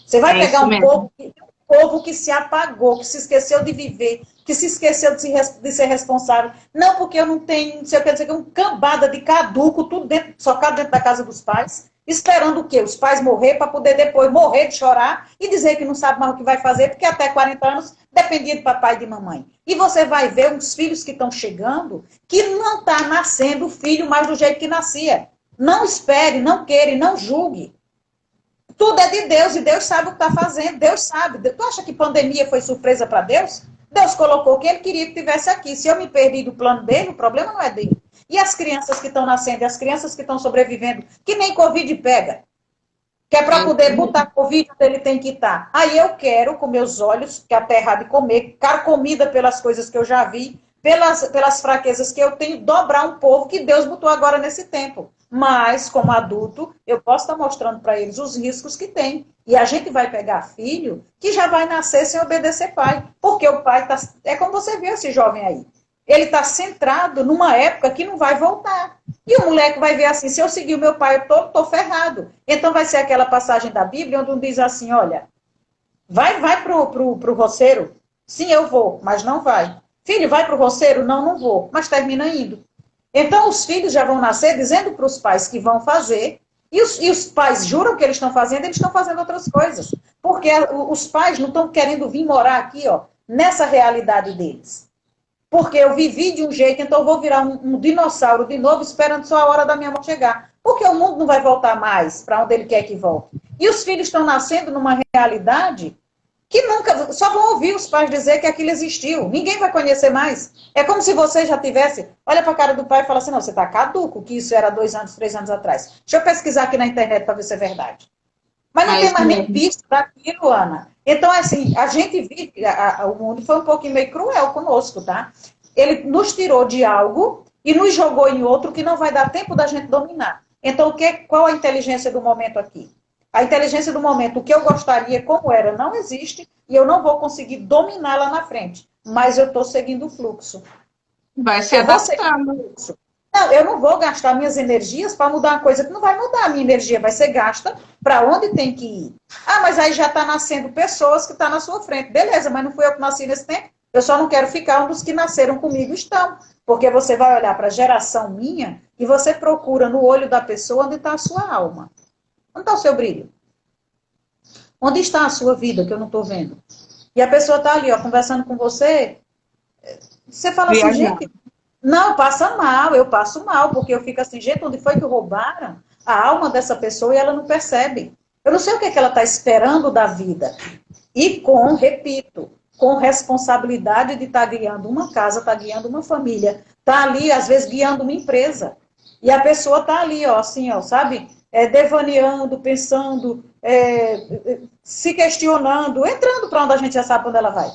[SPEAKER 1] Você vai pegar um povo que se apagou, que se esqueceu de viver, que se esqueceu de ser responsável. Não porque eu não tenho, não sei o que dizer, um cambada de caduco, tudo socado dentro da casa dos pais, esperando o quê? Os pais morrer para poder depois morrer de chorar e dizer que não sabe mais o que vai fazer, porque até 40 anos dependia de papai e de mamãe. E você vai ver uns filhos que estão chegando que não está nascendo o filho mais do jeito que nascia. Não espere, não queira e não julgue. Tudo é de Deus e Deus sabe o que está fazendo. Deus sabe. Tu acha que pandemia foi surpresa para Deus? Deus colocou que ele queria que estivesse aqui. Se eu me perdi do plano dele, o problema não é dele. E as crianças que estão nascendo, e as crianças que estão sobrevivendo, que nem Covid pega. Que é para poder botar Covid onde ele tem que estar. Aí eu quero, com meus olhos, que a terra há de comer, comida pelas coisas que eu já vi, pelas fraquezas que eu tenho, dobrar um povo que Deus botou agora nesse tempo. Mas, como adulto, eu posso estar mostrando para eles os riscos que tem. E a gente vai pegar filho que já vai nascer sem obedecer pai. Porque o pai está... É como você vê esse jovem aí. Ele está centrado numa época que não vai voltar. E o moleque vai ver assim, se eu seguir o meu pai, eu estou ferrado. Então vai ser aquela passagem da Bíblia onde um diz assim, olha, vai pro roceiro? Sim, eu vou, mas não vai. Filho, vai pro roceiro? Não, não vou, mas termina indo. Então, os filhos já vão nascer dizendo para os pais que vão fazer, e os pais juram que eles estão fazendo outras coisas. Porque os pais não estão querendo vir morar aqui, ó, nessa realidade deles. Porque eu vivi de um jeito, então eu vou virar um dinossauro de novo, esperando só a hora da minha morte chegar. Porque o mundo não vai voltar mais para onde ele quer que volte. E os filhos estão nascendo numa realidade que nunca, só vão ouvir os pais dizer que aquilo existiu. Ninguém vai conhecer mais. É como se você já tivesse, olha para a cara do pai e fala assim, não, você está caduco, que isso era 2 anos, 3 anos atrás. Deixa eu pesquisar aqui na internet para ver se é verdade. Mas não tem mais nem pista daquilo, Ana. Então, assim, a gente vive, o mundo foi um pouquinho meio cruel conosco, tá? Ele nos tirou de algo e nos jogou em outro que não vai dar tempo da gente dominar. Então, qual a inteligência do momento aqui? A inteligência do momento, o que eu gostaria como era, não existe e eu não vou conseguir dominar lá na frente. Mas eu estou seguindo o fluxo.
[SPEAKER 2] Vai se adaptando.
[SPEAKER 1] Não, eu não vou gastar minhas energias para mudar uma coisa que não vai mudar. A minha energia vai ser gasta para onde tem que ir. Ah, mas aí já está nascendo pessoas que estão na sua frente. Beleza, mas não fui eu que nasci nesse tempo. Eu só não quero ficar onde os que nasceram comigo estão. Porque você vai olhar para a geração minha e você procura no olho da pessoa onde está a sua alma. Onde está o seu brilho? Onde está a sua vida que eu não estou vendo? E a pessoa está ali, ó, conversando com você. Você fala assim, gente, não, passa mal, eu passo mal, porque eu fico assim, gente, onde foi que roubaram a alma dessa pessoa e ela não percebe? Eu não sei o que, é que ela está esperando da vida. E repito, com responsabilidade de estar guiando uma casa, estar guiando uma família, está ali, às vezes, guiando uma empresa. E a pessoa está ali, ó, assim, ó, sabe? Devaneando, pensando, se questionando, entrando para onde a gente já sabe onde ela vai.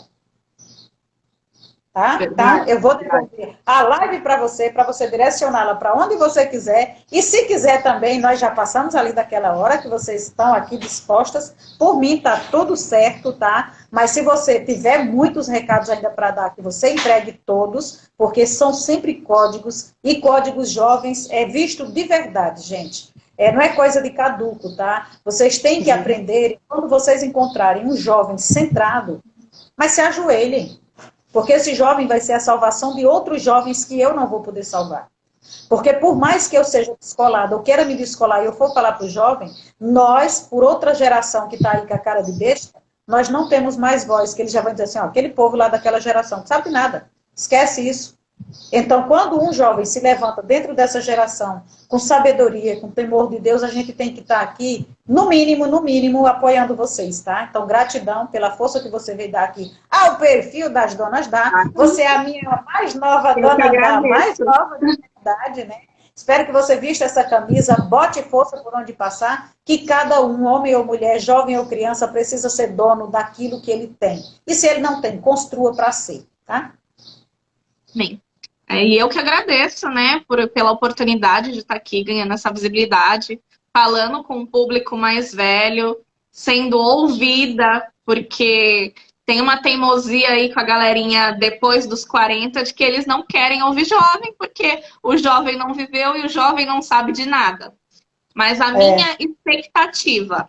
[SPEAKER 1] Tá? Então, eu vou devolver a live para você direcioná-la para onde você quiser. E se quiser também, nós já passamos ali daquela hora que vocês estão aqui dispostas. Por mim, tá tudo certo, tá? Mas se você tiver muitos recados ainda para dar, que você entregue todos, porque são sempre códigos, e códigos jovens é visto de verdade, gente. Não é coisa de caduco, tá? Vocês têm que aprender, quando vocês encontrarem um jovem centrado, mas se ajoelhem. Porque esse jovem vai ser a salvação de outros jovens que eu não vou poder salvar. Porque por mais que eu seja descolada, ou queira me descolar e eu for falar para o jovem, nós, por outra geração que está aí com a cara de besta, nós não temos mais voz, que eles já vão dizer assim, ó, aquele povo lá daquela geração, não sabe nada, esquece isso. Então, quando um jovem se levanta dentro dessa geração, com sabedoria, com temor de Deus, a gente tem que estar aqui, no mínimo, apoiando vocês, tá? Então, gratidão pela força que você veio dar aqui ao perfil das Donas da. Você é a minha mais nova Dona da, mais nova da idade, né? Espero que você vista essa camisa, bote força por onde passar, que cada um, homem ou mulher, jovem ou criança, precisa ser dono daquilo que ele tem. E se ele não tem, construa para ser, tá?
[SPEAKER 2] Bem. E eu que agradeço, né, pela oportunidade de estar aqui ganhando essa visibilidade, falando com um público mais velho, sendo ouvida, porque tem uma teimosia aí com a galerinha depois dos 40 de que eles não querem ouvir jovem, porque o jovem não viveu e o jovem não sabe de nada. Mas a minha expectativa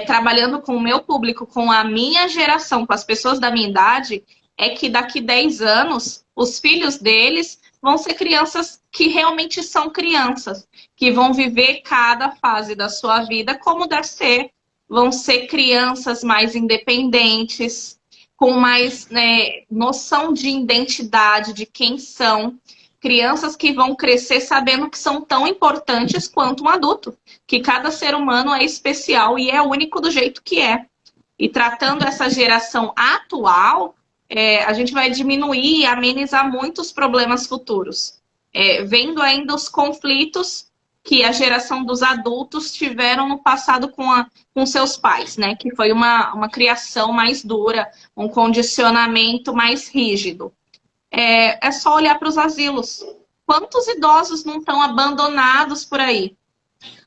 [SPEAKER 2] trabalhando com o meu público, com a minha geração, com as pessoas da minha idade, é que daqui 10 anos, os filhos deles vão ser crianças que realmente são crianças, que vão viver cada fase da sua vida como deve ser. Vão ser crianças mais independentes, com mais noção de identidade, de quem são. Crianças que vão crescer sabendo que são tão importantes quanto um adulto. Que cada ser humano é especial e é único do jeito que é. E tratando essa geração atual, a gente vai diminuir e amenizar muitos problemas futuros. Vendo ainda os conflitos que a geração dos adultos tiveram no passado com seus pais, né? Que foi uma criação mais dura, um condicionamento mais rígido. É só olhar para os asilos. Quantos idosos não estão abandonados por aí?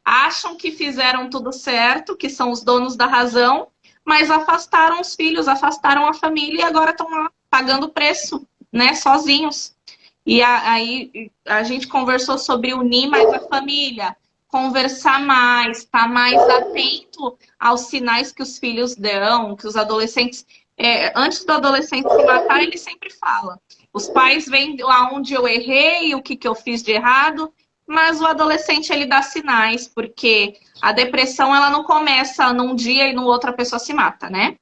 [SPEAKER 2] Acham que fizeram tudo certo, que são os donos da razão, mas afastaram os filhos, afastaram a família e agora estão lá pagando o preço, né, sozinhos. E aí a gente conversou sobre unir mais a família, conversar mais, estar mais atento aos sinais que os filhos dão, que os adolescentes... antes do adolescente se matar, ele sempre fala. Os pais veem aonde eu errei, o que, que eu fiz de errado, mas o adolescente, ele dá sinais, porque a depressão, ela não começa num dia e no outro a pessoa se mata, né?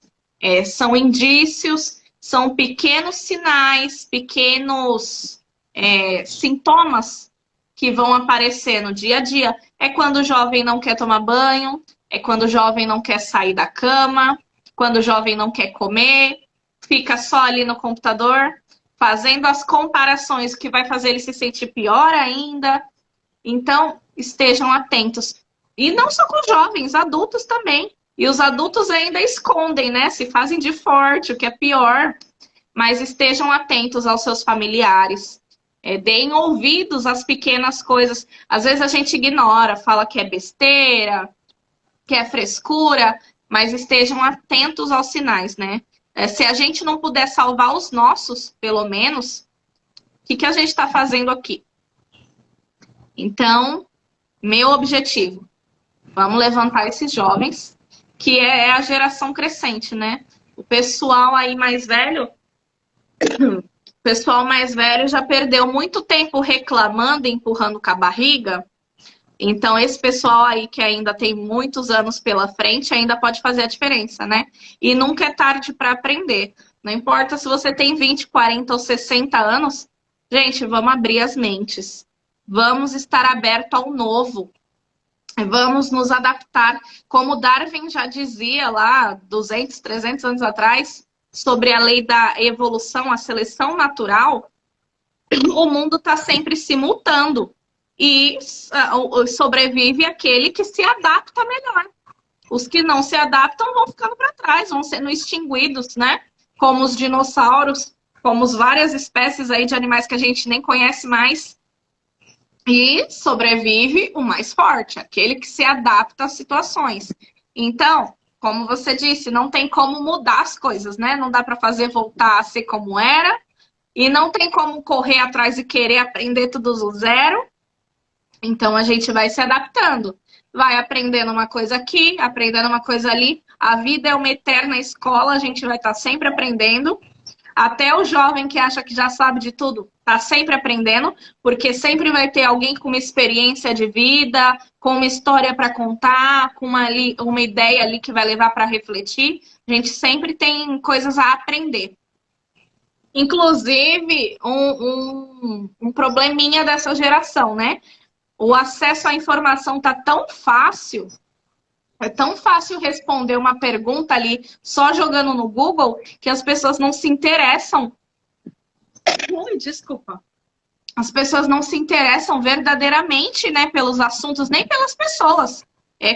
[SPEAKER 2] São indícios, são pequenos sinais, pequenos sintomas que vão aparecer no dia a dia. É quando o jovem não quer tomar banho, é quando o jovem não quer sair da cama, quando o jovem não quer comer, fica só ali no computador, fazendo as comparações que vai fazer ele se sentir pior ainda. Então, estejam atentos. E não só com jovens, adultos também. E os adultos ainda escondem, né? Se fazem de forte, o que é pior. Mas estejam atentos aos seus familiares. Deem ouvidos às pequenas coisas. Às vezes a gente ignora, fala que é besteira, que é frescura, mas estejam atentos aos sinais, né? Se a gente não puder salvar os nossos, pelo menos, o que a gente está fazendo aqui? Então, meu objetivo, vamos levantar esses jovens, que é a geração crescente, né? O pessoal aí mais velho, já perdeu muito tempo reclamando e empurrando com a barriga. Então, esse pessoal aí que ainda tem muitos anos pela frente, ainda pode fazer a diferença, né? E nunca é tarde para aprender. Não importa se você tem 20, 40 ou 60 anos, gente, vamos abrir as mentes. Vamos estar aberto ao novo. Vamos nos adaptar. Como Darwin já dizia lá, 200, 300 anos atrás, sobre a lei da evolução, a seleção natural, o mundo está sempre se mutando. E sobrevive aquele que se adapta melhor. Os que não se adaptam vão ficando para trás, vão sendo extinguidos, né? Como os dinossauros, como várias espécies aí de animais que a gente nem conhece mais. E sobrevive o mais forte, aquele que se adapta às situações. Então, como você disse, não tem como mudar as coisas, né? Não dá para fazer voltar a ser como era. E não tem como correr atrás e querer aprender tudo do zero. Então, a gente vai se adaptando. Vai aprendendo uma coisa aqui, aprendendo uma coisa ali. A vida é uma eterna escola, a gente vai estar sempre aprendendo. Até o jovem que acha que já sabe de tudo, está sempre aprendendo, porque sempre vai ter alguém com uma experiência de vida, com uma história para contar, com uma ideia ali que vai levar para refletir. A gente sempre tem coisas a aprender. Inclusive, um probleminha dessa geração, né? O acesso à informação tá tão fácil, é tão fácil responder uma pergunta ali só jogando no Google que as pessoas não se interessam. Ui, desculpa. As pessoas não se interessam verdadeiramente, né, pelos assuntos, nem pelas pessoas.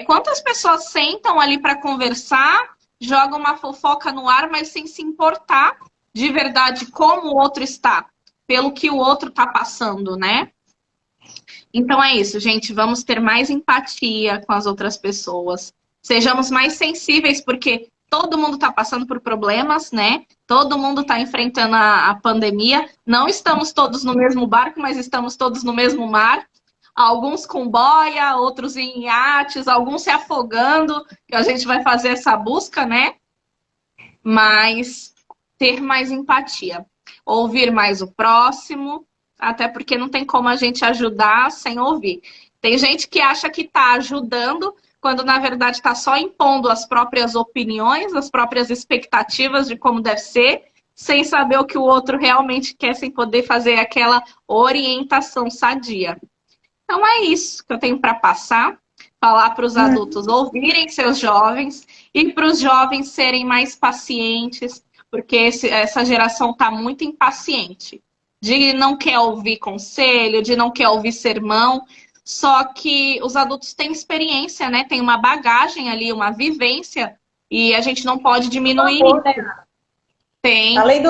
[SPEAKER 2] Quantas pessoas sentam ali para conversar, jogam uma fofoca no ar, mas sem se importar de verdade como o outro está, pelo que o outro está passando, né? Então é isso, gente. Vamos ter mais empatia com as outras pessoas. Sejamos mais sensíveis, porque todo mundo está passando por problemas, né? Todo mundo está enfrentando a pandemia. Não estamos todos no mesmo barco, mas estamos todos no mesmo mar. Alguns com boia, outros em iates, alguns se afogando, que a gente vai fazer essa busca, né? Mas ter mais empatia. Ouvir mais o próximo. Até porque não tem como a gente ajudar sem ouvir. Tem gente que acha que está ajudando, quando na verdade está só impondo as próprias opiniões, as próprias expectativas de como deve ser, sem saber o que o outro realmente quer, sem poder fazer aquela orientação sadia. Então é isso que eu tenho para passar, falar para os adultos ouvirem seus jovens e para os jovens serem mais pacientes, porque essa geração está muito impaciente. De não quer ouvir conselho, de não quer ouvir sermão. Só que os adultos têm experiência, né? Tem uma bagagem ali, uma vivência, e a gente não pode diminuir isso. Tem.
[SPEAKER 1] Além,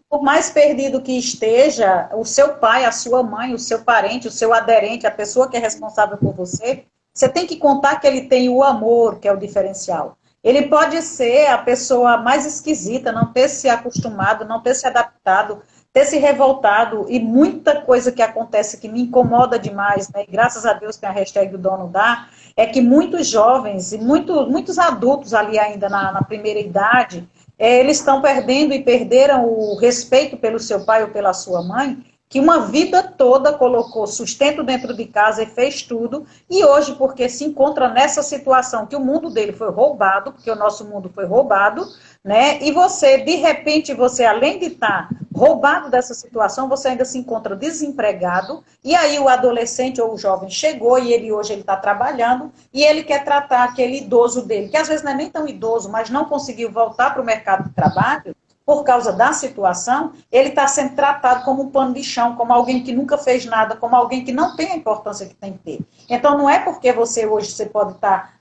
[SPEAKER 1] por mais perdido que esteja, o seu pai, a sua mãe, o seu parente, o seu aderente, a pessoa que é responsável por você, você tem que contar que ele tem o amor, que é o diferencial. Ele pode ser a pessoa mais esquisita, não ter se acostumado, não ter se adaptado, ter se revoltado, e muita coisa que acontece que me incomoda demais, né? E graças a Deus tem a hashtag do dono dá, é que muitos jovens e muitos adultos ali ainda na primeira idade eles estão perdendo e perderam o respeito pelo seu pai ou pela sua mãe, que uma vida toda colocou sustento dentro de casa e fez tudo, e hoje, porque se encontra nessa situação que o mundo dele foi roubado, porque o nosso mundo foi roubado, né? E você, de repente, você, além de estar roubado dessa situação, você ainda se encontra desempregado, e aí o adolescente ou o jovem chegou, e ele hoje ele está trabalhando, e ele quer tratar aquele idoso dele, que às vezes não é nem tão idoso, mas não conseguiu voltar para o mercado de trabalho, por causa da situação, ele está sendo tratado como um pano de chão, como alguém que nunca fez nada, como alguém que não tem a importância que tem que ter. Então, não é porque você hoje você pode estar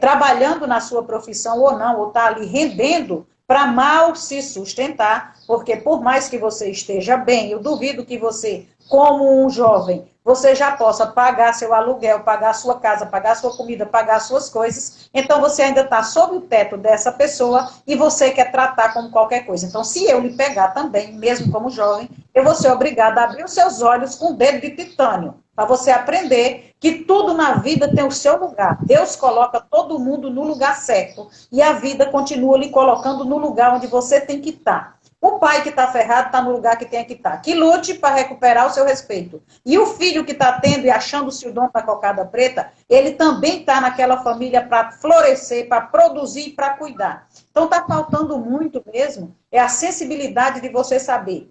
[SPEAKER 1] trabalhando na sua profissão ou não, ou está ali rendendo para mal se sustentar, porque por mais que você esteja bem, eu duvido que você, como um jovem, você já possa pagar seu aluguel, pagar a sua casa, pagar a sua comida, pagar as suas coisas, então você ainda está sob o teto dessa pessoa e você quer tratar como qualquer coisa. Então, se eu lhe pegar também, mesmo como jovem, eu vou ser obrigada a abrir os seus olhos com o dedo de titânio, para você aprender que tudo na vida tem o seu lugar. Deus coloca todo mundo no lugar certo e a vida continua lhe colocando no lugar onde você tem que estar. O pai que está ferrado está no lugar que tem que estar. Que lute para recuperar o seu respeito. E o filho que está tendo e achando-se o dom da cocada preta, ele também está naquela família para florescer, para produzir e para cuidar. Então está faltando muito mesmo, é a sensibilidade de você saber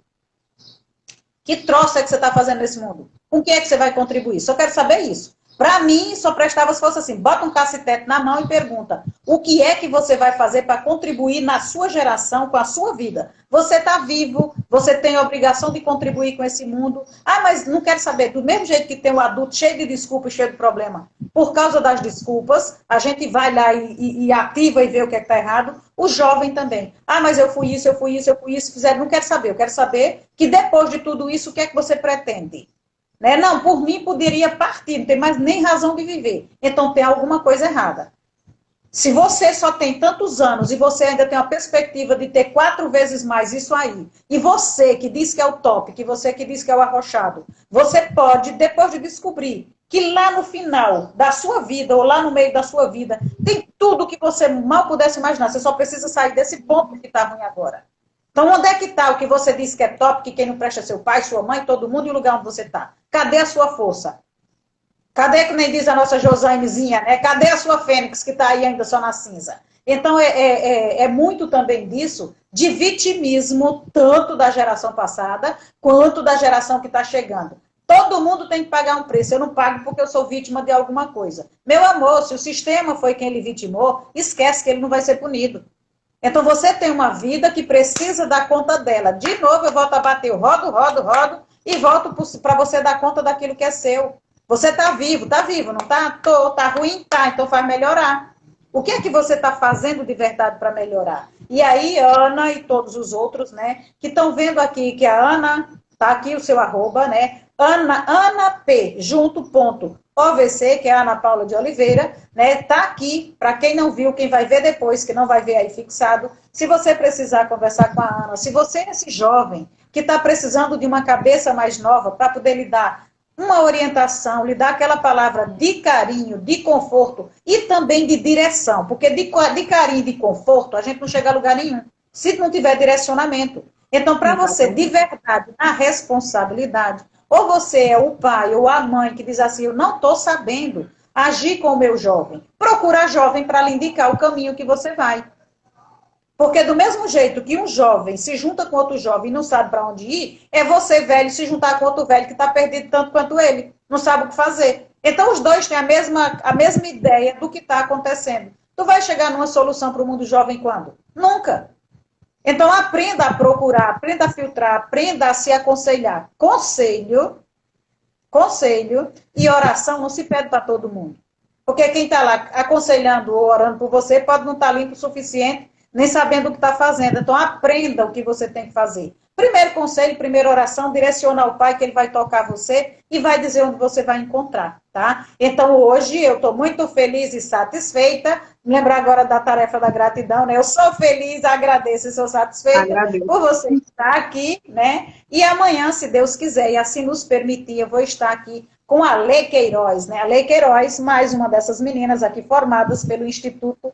[SPEAKER 1] que troço é que você está fazendo nesse mundo. Com que é que você vai contribuir? Só quero saber isso. Para mim, só prestava se fosse assim, bota um cacetete na mão e pergunta, o que é que você vai fazer para contribuir na sua geração, com a sua vida? Você está vivo, você tem a obrigação de contribuir com esse mundo. Ah, mas não quero saber, do mesmo jeito que tem um adulto cheio de desculpas, cheio de problema, por causa das desculpas, a gente vai lá e ativa e vê o que é que está errado, o jovem também. Ah, mas eu fui isso, fizeram, não quero saber, eu quero saber que depois de tudo isso, o que é que você pretende? Né? Não, por mim poderia partir, não tem mais nem razão de viver. Então tem alguma coisa errada. Se você só tem tantos anos e você ainda tem uma perspectiva de ter 4 vezes mais isso aí, e você que diz que é o top, que você que diz que é o arrochado, você pode, depois de descobrir que lá no final da sua vida, ou lá no meio da sua vida, tem tudo que você mal pudesse imaginar, você só precisa sair desse ponto que está ruim agora. Então, onde é que está o que você disse que é top, que quem não presta é seu pai, sua mãe, todo mundo, e o lugar onde você está? Cadê a sua força? Cadê, que nem diz a nossa Josainezinha, né? Cadê a sua Fênix, que está aí ainda só na cinza? Então, é muito também disso, de vitimismo, tanto da geração passada, quanto da geração que está chegando. Todo mundo tem que pagar um preço. Eu não pago porque eu sou vítima de alguma coisa. Meu amor, se o sistema foi quem lhe vitimou, esquece que ele não vai ser punido. Então, você tem uma vida que precisa dar conta dela. De novo, eu volto a bater, eu rodo, e volto para você dar conta daquilo que é seu. Você está vivo, não está? Está ruim? Tá, então faz melhorar. O que é que você está fazendo de verdade para melhorar? E aí, Ana e todos os outros, né, que estão vendo aqui, que a Ana, está aqui o seu arroba, né, Ana P, junto, ponto, OVC, que é a Ana Paula de Oliveira, né? Tá aqui, para quem não viu, quem vai ver depois, que não vai ver aí fixado, se você precisar conversar com a Ana, se você é esse jovem que está precisando de uma cabeça mais nova para poder lhe dar uma orientação, lhe dar aquela palavra de carinho, de conforto e também de direção, porque de carinho e de conforto a gente não chega a lugar nenhum, se não tiver direcionamento. Então, para você, de verdade, na responsabilidade, ou você é o pai ou a mãe que diz assim, eu não estou sabendo agir com o meu jovem. Procura jovem para lhe indicar o caminho que você vai. Porque do mesmo jeito que um jovem se junta com outro jovem e não sabe para onde ir, é você, velho, se juntar com outro velho que está perdido tanto quanto ele, não sabe o que fazer. Então os dois têm a mesma ideia do que está acontecendo. Tu vai chegar numa solução para o mundo jovem quando? Nunca. Então, aprenda a procurar, aprenda a filtrar, aprenda a se aconselhar. Conselho e oração não se pede para todo mundo. Porque quem está lá aconselhando ou orando por você pode não estar limpo o suficiente, nem sabendo o que está fazendo. Então, aprenda o que você tem que fazer. Primeiro conselho, primeira oração, direciona ao Pai que ele vai tocar você e vai dizer onde você vai encontrar, tá? Então, hoje eu estou muito feliz e satisfeita. Lembrar agora da tarefa da gratidão, né? Eu sou feliz, agradeço e sou satisfeita por você estar aqui, né? E amanhã, se Deus quiser e assim nos permitir, eu vou estar aqui com a Lei Queiroz, né? A Lei Queiroz, mais uma dessas meninas aqui formadas pelo Instituto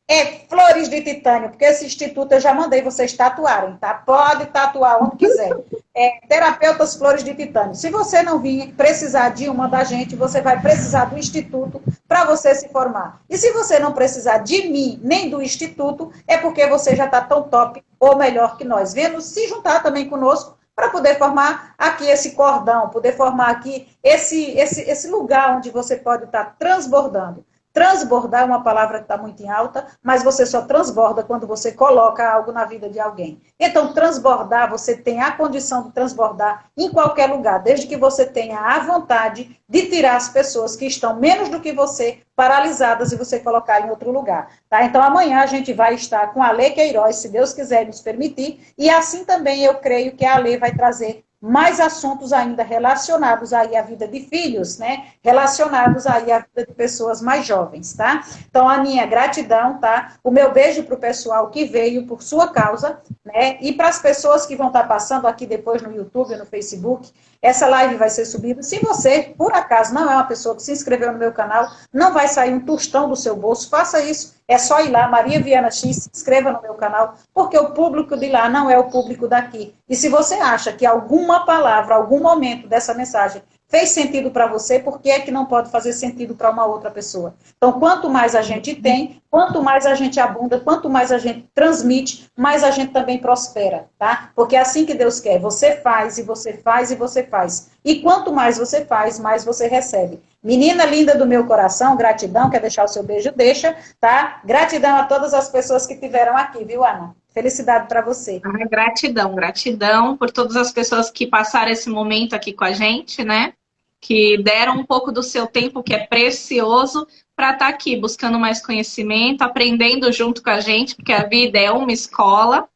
[SPEAKER 1] É Flores de Titânio, porque esse instituto eu já mandei vocês tatuarem, tá? Pode tatuar onde quiser. É Terapeutas Flores de Titânio. Se você não vir precisar de uma da gente, você vai precisar do instituto para você se formar. E se você não precisar de mim, nem do instituto, é porque você já está tão top ou melhor que nós. Vendo se juntar também conosco para poder formar aqui esse cordão, poder formar aqui esse lugar onde você pode estar transbordando. Transbordar é uma palavra que está muito em alta, mas você só transborda quando você coloca algo na vida de alguém. Então, transbordar, você tem a condição de transbordar em qualquer lugar, desde que você tenha a vontade de tirar as pessoas que estão menos do que você, paralisadas, e você colocar em outro lugar. Tá? Então, amanhã a gente vai estar com a Lê Queiroz, se Deus quiser nos permitir, e assim também eu creio que a Lê vai trazer mais assuntos ainda relacionados aí à vida de filhos, né? Relacionados aí à vida de pessoas mais jovens, tá? Então, a minha gratidão, tá? O meu beijo para o pessoal que veio por sua causa, né? E para as pessoas que vão estar passando aqui depois no YouTube, no Facebook, essa live vai ser subida. Se você, por acaso, não é uma pessoa que se inscreveu no meu canal, não vai sair um tostão do seu bolso, faça isso. É só ir lá, Maria Viana X, se inscreva no meu canal, porque o público de lá não é o público daqui. E se você acha que alguma palavra, algum momento dessa mensagem fez sentido para você, por que é que não pode fazer sentido para uma outra pessoa? Então, quanto mais a gente tem, quanto mais a gente abunda, quanto mais a gente transmite, mais a gente também prospera, tá? Porque é assim que Deus quer. Você faz, e você faz, e você faz. E quanto mais você faz, mais você recebe. Menina linda do meu coração, gratidão, quer deixar o seu beijo? Deixa, tá? Gratidão a todas as pessoas que estiveram aqui, viu, Ana? Felicidade para você.
[SPEAKER 2] Gratidão, gratidão por todas as pessoas que passaram esse momento aqui com a gente, né? Que deram um pouco do seu tempo, que é precioso, para estar aqui buscando mais conhecimento, aprendendo junto com a gente, porque a vida é uma escola.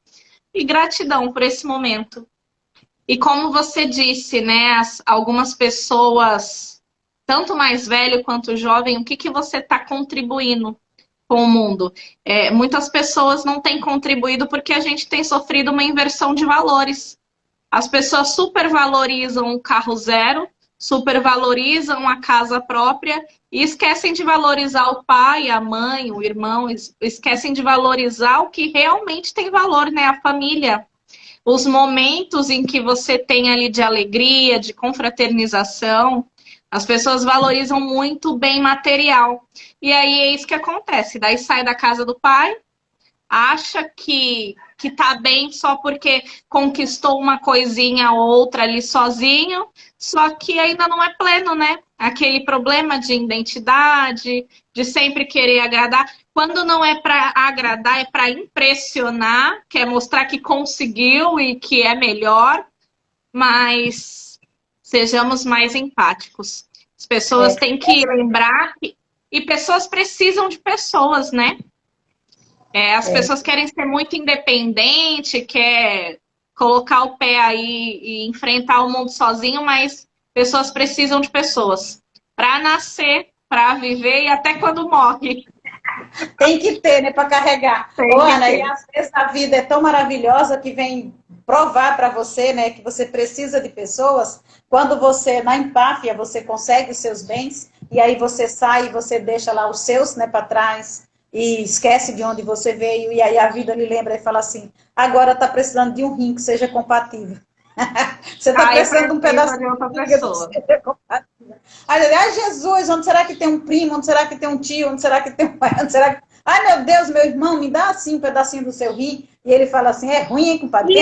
[SPEAKER 2] E gratidão por esse momento. E como você disse, né, algumas pessoas, tanto mais velho quanto jovem, o que você está contribuindo com o mundo? Muitas pessoas não têm contribuído porque a gente tem sofrido uma inversão de valores. As pessoas supervalorizam o carro zero, supervalorizam a casa própria e esquecem de valorizar o pai, a mãe, o irmão, esquecem de valorizar o que realmente tem valor, né? A família. Os momentos em que você tem ali de alegria, de confraternização, as pessoas valorizam muito o bem material. E aí é isso que acontece. Daí sai da casa do pai, acha que tá bem só porque conquistou uma coisinha ou outra ali sozinho, só que ainda não é pleno, né? Aquele problema de identidade, de sempre querer agradar. Quando não é para agradar, é para impressionar, quer mostrar que conseguiu e que é melhor, mas sejamos mais empáticos. As pessoas têm que lembrar e pessoas precisam de pessoas, né? As pessoas querem ser muito independente, quer colocar o pé aí e enfrentar o mundo sozinho, mas pessoas precisam de pessoas para nascer, para viver e até quando morre.
[SPEAKER 1] Tem que ter, né, para carregar. Ô, Ana, e às vezes a vida é tão maravilhosa que vem provar para você, né, que você precisa de pessoas. Quando você, na empáfia, você consegue os seus bens, e aí você sai e você deixa lá os seus, né, para trás, e esquece de onde você veio, e aí a vida lhe lembra e fala assim, agora está precisando de um rim que seja compatível. Você está precisando de um pedaço de outra pessoa. Ai, Jesus, onde será que tem um primo? Onde será que tem um tio? Onde será que tem um pai? Onde será que... Ai, meu Deus, meu irmão, me dá assim um pedacinho do seu rim. E ele fala assim, é ruim, hein, compadre?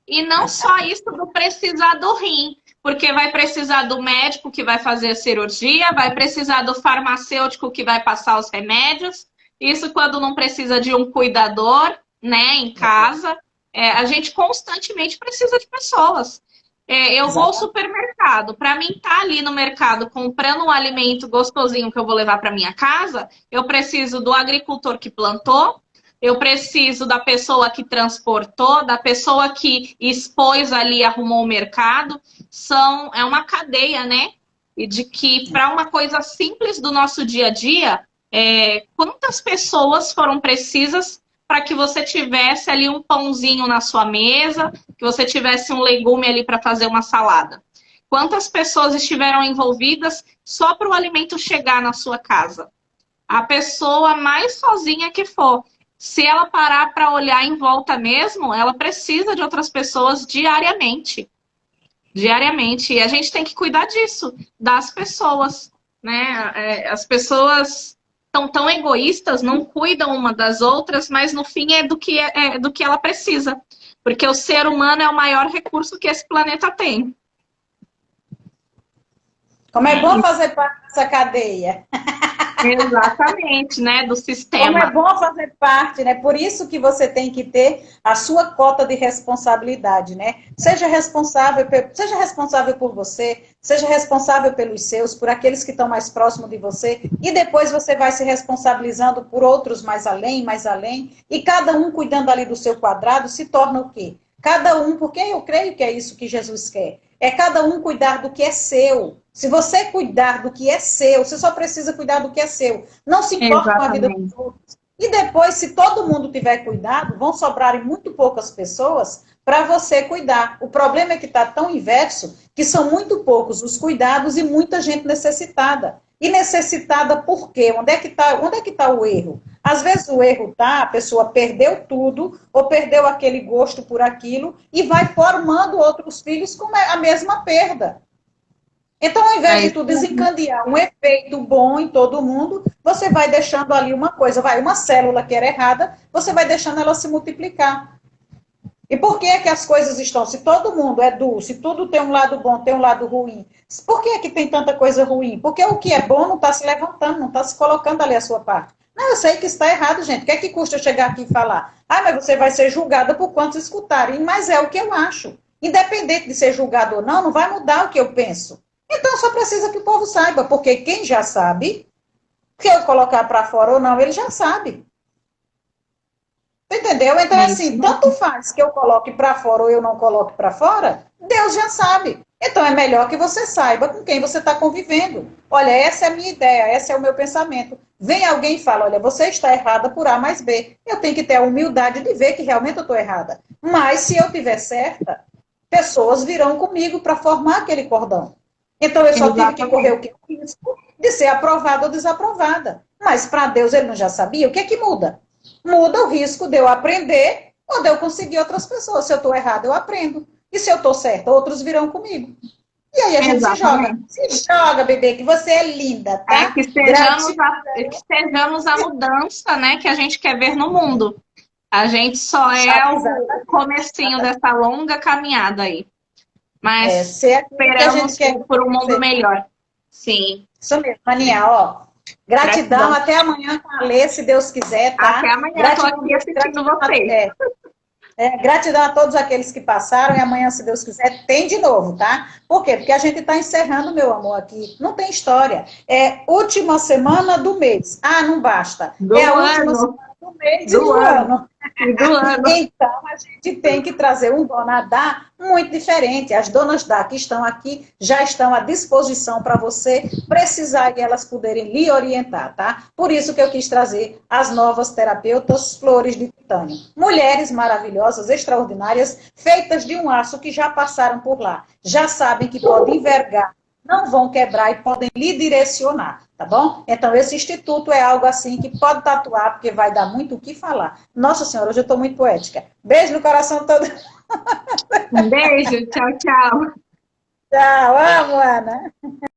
[SPEAKER 2] E não só isso do precisar do rim. Porque vai precisar do médico que vai fazer a cirurgia, vai precisar do farmacêutico que vai passar os remédios. Isso quando não precisa de um cuidador, né, em casa. A gente constantemente precisa de pessoas. Eu vou ao supermercado. Para mim estar ali no mercado comprando um alimento gostosinho que eu vou levar para minha casa, eu preciso do agricultor que plantou, eu preciso da pessoa que transportou, da pessoa que expôs ali, arrumou o mercado. É uma cadeia, né? E de que para uma coisa simples do nosso dia a dia, quantas pessoas foram precisas para que você tivesse ali um pãozinho na sua mesa, que você tivesse um legume ali para fazer uma salada? Quantas pessoas estiveram envolvidas só para o alimento chegar na sua casa? A pessoa mais sozinha que for, se ela parar para olhar em volta mesmo, ela precisa de outras pessoas diariamente. Diariamente. E a gente tem que cuidar disso, das pessoas, né? As pessoas estão tão egoístas, não cuidam uma das outras, mas no fim é do que ela precisa. Porque o ser humano é o maior recurso que esse planeta tem.
[SPEAKER 1] Como é bom fazer parte dessa cadeia.
[SPEAKER 2] Exatamente, né? Do
[SPEAKER 1] Como é
[SPEAKER 2] sistema.
[SPEAKER 1] bom fazer parte, né? Por isso que você tem que ter a sua cota de responsabilidade, né? Seja responsável por você, seja responsável pelos seus, por aqueles que estão mais próximos de você, e depois você vai se responsabilizando por outros mais além, e cada um cuidando ali do seu quadrado se torna o quê? Cada um, porque eu creio que é isso que Jesus quer. É cada um cuidar do que é seu. Se você cuidar do que é seu, você só precisa cuidar do que é seu. Não se importa com a vida dos
[SPEAKER 2] Exatamente.
[SPEAKER 1] outros. E depois, se todo mundo tiver cuidado, vão sobrar muito poucas pessoas para você cuidar. O problema é que está tão inverso que são muito poucos os cuidados e muita gente necessitada. E necessitada por quê? Onde é que tá o erro? Às vezes o erro está, a pessoa perdeu tudo, ou perdeu aquele gosto por aquilo, e vai formando outros filhos com a mesma perda. Então, ao invés
[SPEAKER 2] É
[SPEAKER 1] de
[SPEAKER 2] isso
[SPEAKER 1] tu
[SPEAKER 2] mesmo.
[SPEAKER 1] desencadear um efeito bom em todo mundo, você vai deixando ali uma coisa, uma célula que era errada, você vai deixando ela se multiplicar. E por que é que as coisas estão? Se todo mundo é dulce, se tudo tem um lado bom, tem um lado ruim, por que é que tem tanta coisa ruim? Porque o que é bom não está se levantando, não está se colocando ali a sua parte. Não, eu sei que está errado, gente. O que é que custa eu chegar aqui e falar? Ah, mas você vai ser julgada por quantos escutarem. Mas é o que eu acho. Independente de ser julgado ou não, não vai mudar o que eu penso. Então só precisa que o povo saiba, porque quem já sabe, que eu colocar para fora ou não, ele já sabe. Entendeu? Então,
[SPEAKER 2] É isso
[SPEAKER 1] assim, tanto
[SPEAKER 2] mesmo.
[SPEAKER 1] faz que eu coloque para fora ou eu não coloque para fora, Deus já sabe. Então, é melhor que você saiba com quem você está convivendo. Olha, essa é a minha ideia, esse é o meu pensamento. Vem alguém e fala, olha, você está errada por A mais B. Eu tenho que ter a humildade de ver que realmente eu estou errada. Mas, se eu tiver certa, pessoas virão comigo para formar aquele cordão. Então, eu só tive que correr
[SPEAKER 2] Exatamente.
[SPEAKER 1] o que? O risco de ser aprovada ou desaprovada. Mas, para Deus, ele não já sabia? O que é que muda? Muda o risco de eu aprender ou de eu conseguir outras pessoas. Se eu estou errado, eu aprendo. E se eu estou certa, outros virão comigo. E aí a gente se joga.
[SPEAKER 2] Exatamente.
[SPEAKER 1] Se joga, bebê, que você é linda,
[SPEAKER 2] É
[SPEAKER 1] tá? Gratidão.
[SPEAKER 2] que sejamos a mudança, né, que a gente quer ver no mundo. A gente só é o
[SPEAKER 1] Exatamente.
[SPEAKER 2] comecinho dessa longa caminhada aí.
[SPEAKER 1] É,
[SPEAKER 2] Mas
[SPEAKER 1] ser aquilo que a gente
[SPEAKER 2] esperamos
[SPEAKER 1] quer
[SPEAKER 2] por um mundo
[SPEAKER 1] ser.
[SPEAKER 2] melhor. Sim.
[SPEAKER 1] Isso mesmo, Maninha, ó. Gratidão,
[SPEAKER 2] Gratidão.
[SPEAKER 1] até amanhã com a Lê, se Deus quiser,
[SPEAKER 2] Até
[SPEAKER 1] tá?
[SPEAKER 2] amanhã. Estou
[SPEAKER 1] Gratidão,
[SPEAKER 2] aqui assistindo
[SPEAKER 1] gratidão,
[SPEAKER 2] vocês.
[SPEAKER 1] gratidão a todos aqueles que passaram e amanhã, se Deus quiser, tem de novo, tá? Por quê? Porque a gente está encerrando, meu amor, aqui. Não tem história. É última semana do mês. Ah, não basta. É a
[SPEAKER 2] Do
[SPEAKER 1] última
[SPEAKER 2] ano.
[SPEAKER 1] semana do mês e
[SPEAKER 2] Do
[SPEAKER 1] do
[SPEAKER 2] ano.
[SPEAKER 1] ano.
[SPEAKER 2] E do ano.
[SPEAKER 1] Então, a gente tem que trazer um Dona Dá muito diferente. As donas Dá que estão aqui já estão à disposição para você precisar e elas poderem lhe orientar, tá? Por isso que eu quis trazer as novas terapeutas Flores de Titânio. Mulheres maravilhosas, extraordinárias, feitas de um aço que já passaram por lá. Já sabem que podem envergar, não vão quebrar e podem lhe direcionar, tá bom? Então, esse instituto é algo assim que pode tatuar, porque vai dar muito o que falar. Nossa Senhora, hoje eu estou muito poética. Beijo no coração todo.
[SPEAKER 2] Um beijo. Tchau, tchau.
[SPEAKER 1] Tchau, amo, Ana.